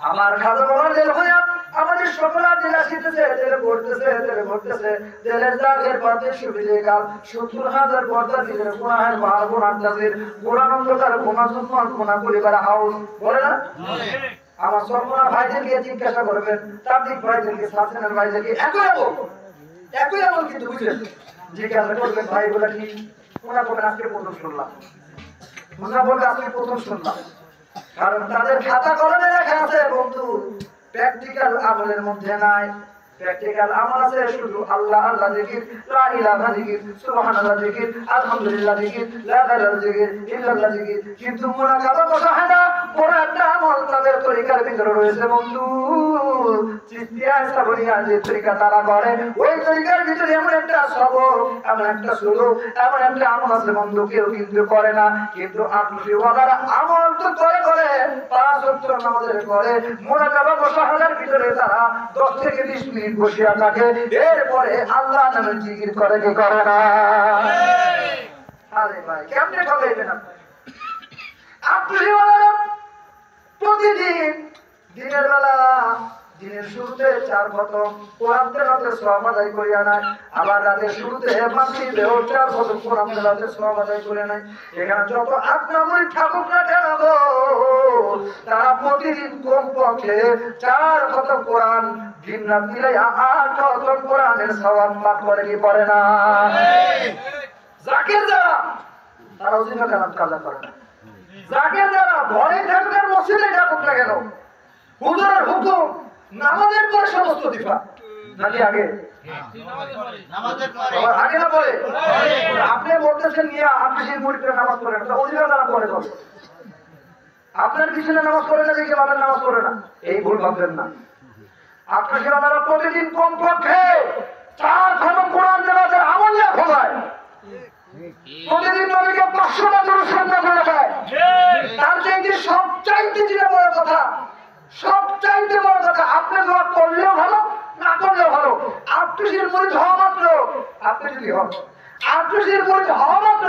আমার খাজা বাবাদের হইয়া আমাদের সকলা জেলা শীতেছে, তেলে ভরতেছে তেলের দাগের পথে সুবিধে কাল ৭০,০০০ পর্দা দিলের গুনাহের পাহাড় গুনাহগাজের গুণানন্দকার গুণাজন্মর গুণা পরিবার হাউস বলে না? আমার সর্বনা ভাইদেরকে জিজ্ঞাসা করবেন, তাবলিগ ভাইদেরকে, সাসেনের ভাইদেরকে, একই আমল কিন্তু বুঝলেন, জিজ্ঞাসা করবেন ভাই বলে কি? ওরা বলেন আজকে প্রথম শুনলাম, ওরা বলবে আজকে প্রথম শুনলাম। কারণ তাদের খাতা কলমে লেখা আছে বন্ধু, প্র্যাকটিক্যাল আমলের মধ্যে নাই। প্র্যাকটিক্যাল আমল আছে শুধু আল্লাহ আল্লাহ জিকির, লা ইলাহা জিকির, সুবহানাল্লাহ জিকির, আলহামদুলিল্লাহ জিকির, লা ইলাহা জিকির, ইল্লাল্লাহ জিকির। কিন্তু মুরাকাবা মুশাহাদা বড় একটা আমল তাদের তরিকার ভিতরে রয়েছে বন্ধু। চিশতিয়া সাবরিয়া যে তরিকা তারা করে, ওই তরিকার ভিতরে এমন একটা সবর, এমন একটা সুলু, এমন একটা আমল আছে বন্ধু, কেউ কিন্তু করে না। কিন্তু আপনি ওয়ালারা আমল তো করে ৫ ওয়াক্ত নামাজের করে, মুরাকাবা মুশাহাদার ভিতরে তারা ১০ থেকে ২০ মিনিট বসিয়া থাকে, এরপরে আল্লাহ নামের জিকির করে কি করে না? আরে ভাই কেমনে ঠকাইবেন আপনি? প্রতিদিন দিনের বেলা দিনের শুরুতে ৪ খতম কোরআন তেলাওয়াতের সওয়াব আদায় করিয়া নেয়, আবার রাতের শুরুতে মাগরিবেও ৪ খতম কোরআন তেলাওয়াতের সওয়াব আদায় করে নেয়। এখানে যত আপনামই ঠাকুর না কেন গো, তারা প্রতিদিন কমপক্ষে ৪ খতম কোরআন, দিন রাত মিলাইয়া ৮ খতম কোরআনের সওয়াব পাঠ করে কি করে না? জাকির যারা তারা ওজিফা কালাম কাজা করে না। জাকির যারা ঘরে থাকবে মসজিদে থাকুক না কেন, হুজুরের হুকুম নামাজের পরে সমস্ত দিফা নাকি আগে? আগে না পরে? আপনি বলতেছেন নিয়ে আপনি সেই মুড়িতে নামাজ পড়েন, ওজিফা কালাম পরে কবে? আপনার পিছনে নামাজ পড়ে না দেখে বাবার নামাজ পড়ে না, এই ভুল ভাববেন না। আপনার সেবাদারা প্রতিদিন কমপক্ষে ৪ খতম কোরআন তেলাওয়াতের আমল নিয়ে খোলায়, প্রতিদিন নবীকে ৫০০ বার দরুদ শরীফ করে দেয়। তার চাইতে সবচাইতে যেটা বড় কথা, সবচাইতে বড় কথা, আপনি দোয়া করলেও ভালো না করলেও ভালো, আট্টুসির মুরিদ হওয়া মাত্র, আপনি যদি হন আট্টুসির মুরিদ হওয়া মাত্র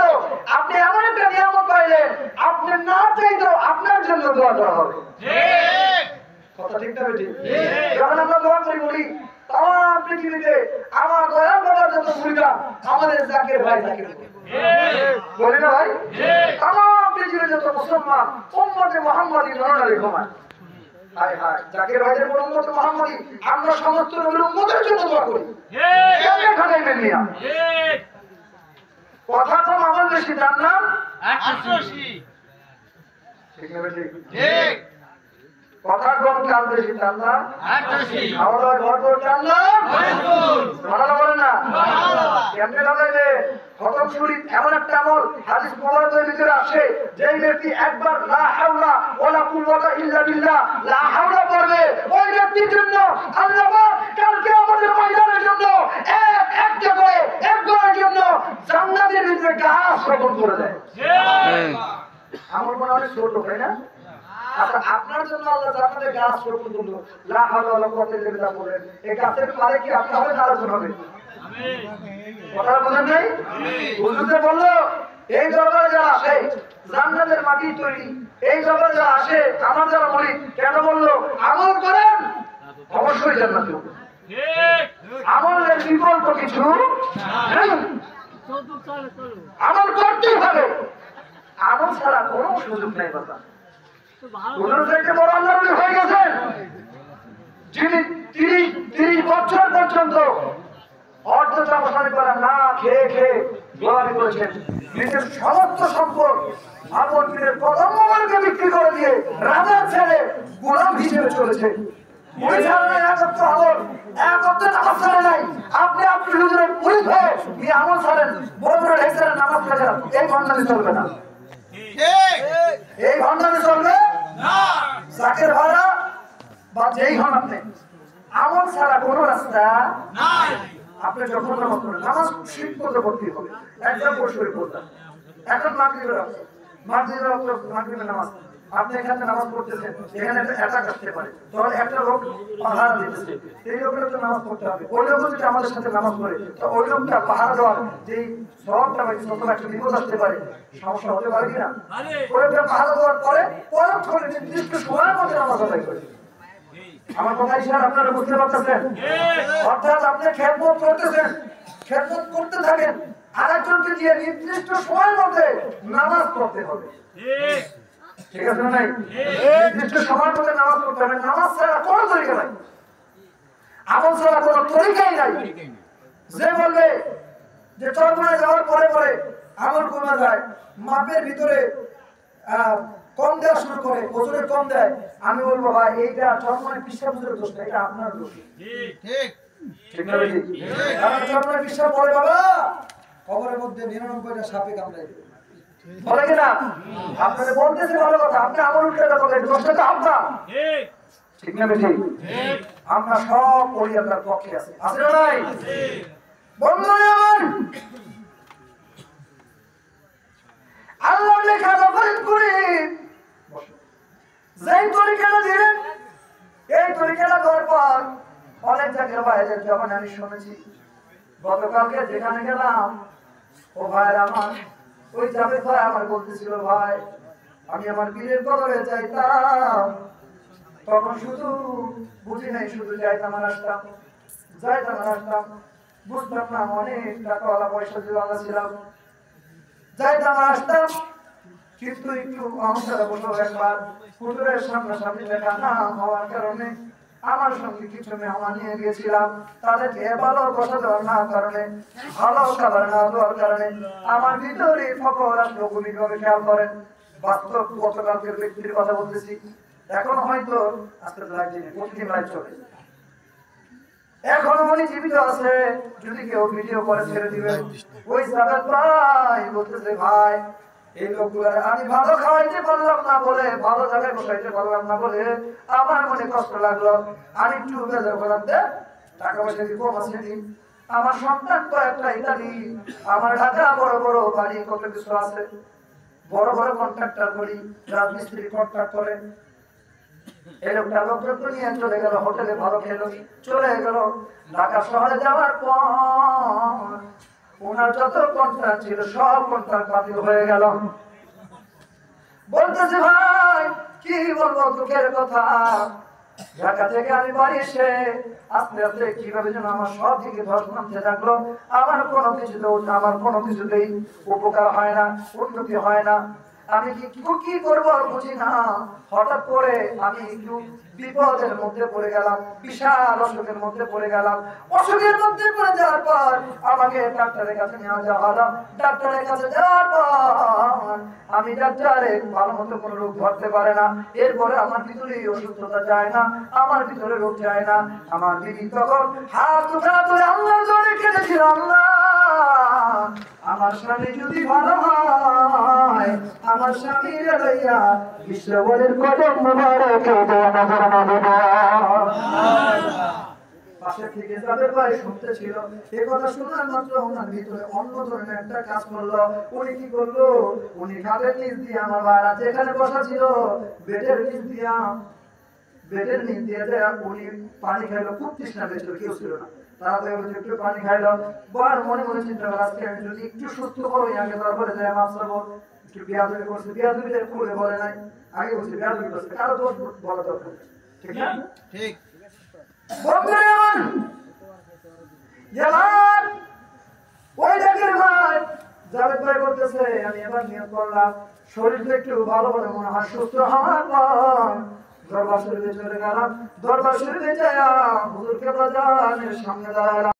আপনি এমন একটা নিয়ামত পাইলেন, আপনি না চাইতেও আপনার জন্য দোয়া করা হবে। কথা ঠিক না বেঠিক? যখন আমরা দোয়া করি বলি তাম পৃথিবীতে আমার দয়াল বাবার যত মুরিদা আমাদের জাকির ভাই জাকির বলি না ভাই? তাম পৃথিবীর যত মুসলমান উম্মতে মুহাম্মাদি নরনারী ঘুমায়, হায় হায় জাকির ভাইদের বড় উম্মত মুহাম্মাদি, আমরা সমস্ত নবীর উম্মতের জন্য দোয়া করি। কেমনে ঠাকাইবেন মিয়া? কথা কম আমল বেশি, তার নাম ৮৮। ঠিক না বেঠিক? ঠিক। কথা কম কাজ বেশি, তার নাম ৮৮। খাওয়া দাওয়া ভরপুর, তার নাম ভালো বলেন না? কেমনে ঠকাইবে? খতম শরীফ এমন একটা আমল হাদিস মুবারকের ভিতরে আসে, যেই ব্যক্তি একবার লা হাওলা ওয়ালা কুওয়াতা ইল্লা বিল্লাহ লা হাওলা পড়বে, ওই ব্যক্তির জন্য আল্লাহ পাক কালকে আমাদের ময়দানের জন্য একটা করে এক ঘরের জন্য জান্নাতের ভিতরে গাছ রোপণ করে দেয়। আমল মনে অনেক ছোট, তাই না? আপনার জন্য আল্লাহ জান্নাতে গাছ রোপণ করলো, লা হাওলা ওয়ালা কুওয়াতা ইল্লা বিল্লাহ বলেন, এই গাছের পারে কি আপনি হবে না আলোচনা হবে? কথা বলেন নাই? হুজুরে বললো এই দরবারে যারা আসে জান্নাতের মাটি তৈরি, এই দরবারে যারা আসে আমার যারা মুরিদ, কেন বললো? আমল করেন অবশ্যই জান্নাতে হবে। আমলের বিকল্প কিছু নেই, আমল করতেই হবে, আমল ছাড়া কোনো সুযোগ নেই। বাবা হুজুর থেকে বড় আল্লাহর ওলি হয়ে গেছেন, যিনি ৩০ বছর পর্যন্ত অর্ধ স্বামী তারা না খেয়ে খেয়ে গোলামি করেছেন, নিজের সমস্ত সম্পদ আপন পীরের প্রজন্মকে বিক্রি করে দিয়ে রাজার ছেলে গোলাম হিসেবে চলেছে। আপনি আপনি হুজুরের পুলিশ হয়ে আমল ছাড়েন, বড় বড় লেকচারের নামাজ কাজেন, এই ভণ্ডামি চলবে না, এই ভণ্ডামি চলবে না। জাকের ভাড়া বা যেই হন আপনি, আমল ছাড়া কোনো রাস্তা নাই। আপনি যখন নামাজ পড়েন, নামাজ ঠিক মতো পড়তে হবে, একদম পরিষ্কার করতেন। এখন মাগরিবের নামাজ, আপনি এখানে নামাজ পড়তেছেন, এখানে একটা অ্যাটাক আসতে পারে, তখন একটা লোক পাহারা দিতেছে, এই লোকের তো নামাজ পড়তে হবে। ওই লোক যদি আমাদের সাথে নামাজ পড়ে, তো ওই লোকটা পাহারা দেওয়ার যেই স্বভাবটা পাইছে, তখন একটা বিপদ আসতে পারে, সমস্যা হতে পারে কিনা? ওই লোকটা পাহারা দেওয়ার পরে পরক্ষণে নির্দিষ্ট সময়ের মধ্যে নামাজ আদায় করে। আমার কথা ইশারা আপনারা বুঝতে পারতেছেন? অর্থাৎ আপনি খেদমত করতেছেন, খেদমত করতে থাকেন, আরেকজনকে দিয়ে নির্দিষ্ট সময়ের মধ্যে নামাজ পড়তে হবে। ঠিক আছে না? নাই নির্দিষ্ট সময়ের মধ্যে নামাজ পড়তে হবে। নামাজ ছাড়া কোনো তরিকা নাই, আমল ছাড়া কোনো তরিকাই নাই। যে বলবে যে চরমনায় যাওয়ার পরে পরে আমল কমে যায়, মাপের ভিতরে কম দেওয়া শুরু করে, ওজনের কম দেয়, আমি বলবো ভাই এইটা চরমনায় পিসাব হুজুরের দোষ না, এটা আপনার দোষ। ঠিক না বেশি? কারণ চরমনায় পিসাব বলে বাবা কবরের মধ্যে 99টা সাপে কামড়ায় বলে কিনা? আপনাদের বলতেছে ভালো কথা, আপনি আমল উল্টে বলেন, দোষটা তো আপনার। ঠিক না বেশি? আমরা সব করি আপনার পক্ষে আছে, আছে না নাই? বন্ধুরা আমার, আল্লাহ লেখা যখন করি যেই তরিকাটা দিলেন, এই তরিকাটা দেওয়ার পর অনেক জায়গায় বাইরে যখন আমি শুনেছি, গতকালকে যেখানে গেলাম, ও ভাইয়ের আমার ওই যাবে ভাই আমার বলতেছিল, ভাই আমি আমার পীরের কবরে যাইতাম, তখন শুধু বুঝি নাই, শুধু যাইতাম আর আসতাম, যাইতাম আর আসতাম, বুঝতাম না অনেক টাকাওয়ালা পয়সা দিওয়ালা ছিলাম, যাইতাম আর আসতাম, কিন্তু একটু অহংকার বললো একবার হুজুরের সামনাসামনি দেখা না হওয়ার কারণে আমার সঙ্গে কিছু মেহমান নিয়ে গিয়েছিলাম, তাদেরকে ভালো কথা দেওয়ার না কারণে, ভালো খাবার না দেওয়ার কারণে আমার ভিতরে ফকর আসলো। ভূমিভাবে খেয়াল করেন, বাস্তব গতকালকের ব্যক্তির কথা বলতেছি, এখন হয়তো আজকে লাইভ প্রতিদিন লাইভ চলে, এখনো উনি জীবিত আছে, যদি কেউ ভিডিও করে ছেড়ে দিবেন। ওই সাদাত ভাই বলতেছে, ভাই এই লোকগুলার আমি ভালো খাওয়াইতে পারলাম না বলে, ভালো জায়গায় বসাইতে পারলাম না বলে আমার মনে কষ্ট লাগলো, আমি একটু বেজার করলাম, টাকা পয়সা কি কম আছে? আমার সন্তান তো একটা ইতালি, আমার ঢাকা বড় বড় বাড়ি কত কিছু আছে, বড় বড় কন্ট্রাক্টর করি, রাজমিস্ত্রি কন্ট্রাক্ট করে। এই লোকটা লোকজন নিয়ে চলে গেল, হোটেলে ভালো খেলো, চলে গেল। ঢাকা শহরে যাওয়ার পর ওনার যত কন্ট্রাক্ট ছিল সব কন্ট্রাক্ট বাতিল হয়ে গেল। বলতেছে, ভাই কি বলবো দুঃখের কথা, ঢাকা থেকে আমি বাড়ি এসে আস্তে আস্তে কিভাবে যেন আমার সব দিকে ধস নামতে থাকলো, আমার কোনো কিছুতেই উপকার হয় না, উন্নতি হয় না, আমি কি করবো বুঝি না। হঠাৎ করে আমি একটু বিপদের মধ্যে পড়ে গেলাম, বিশাল অসুখের মধ্যে পড়ে গেলাম। অসুখের মধ্যে পড়ে যাওয়ার পর আমাকে ডাক্তারের কাছে নেওয়া যাওয়া হলো। ডাক্তারের কাছে যাওয়ার পর আমি ডাক্তারে ভালো মতো কোনো রোগ ধরতে পারে না, এরপরে আমার ভিতরে অসুস্থতা যায় না, আমার ভিতরে রোগ যায় না। আমার দিদি তখন হাত তুলে আল্লাহর জোরে কেঁদেছিল, আল্লাহ আমার স্বামী যদি ভালো হয়, আমার স্বামীর লইয়া বিশ্ববরের কদম মুবারকে পাশে থেকে যাদের ভাই শুনতেছিল, এই কথা শোনার মাত্র ওনার ভিতরে অন্য ধরনের একটা কাজ করলো। উনি কি করলো, উনি খাটের নিচ দিয়ে আমার ভাইরা যেখানে বসা ছিল বেডের নিচ দিয়ে উনি পানি খাইলো, খুব তৃষ্ণা পেয়েছিল, কেউ ছিল না, তাড়াতাড়ি একটু পানি খাইলো। বার মনে মনে চিন্তা করলো, আজকে আমি যদি একটু সুস্থ করো, আগে তারপরে যাই মাছ খাবো, একটু বিয়াদবি করছে, বিয়াদবিতে খুলে বলে নাই, আগে বলছে বিয়াদবি করছে, কারো দোষ বলা দরকার, ঠিক না? ঠিক ওই জায়গার ভাই জাভেদ ভাই বলতেছে, আমি এবার নিয়োগ করলাম, শরীরটা একটু ভালো ভালো মনে হয়, সুস্থ হওয়ার পর দরবার শরীফে চলে গেলাম। দরবার শরীফে যাইয়া হুজুরকে বাজানের সামনে দাঁড়ালাম।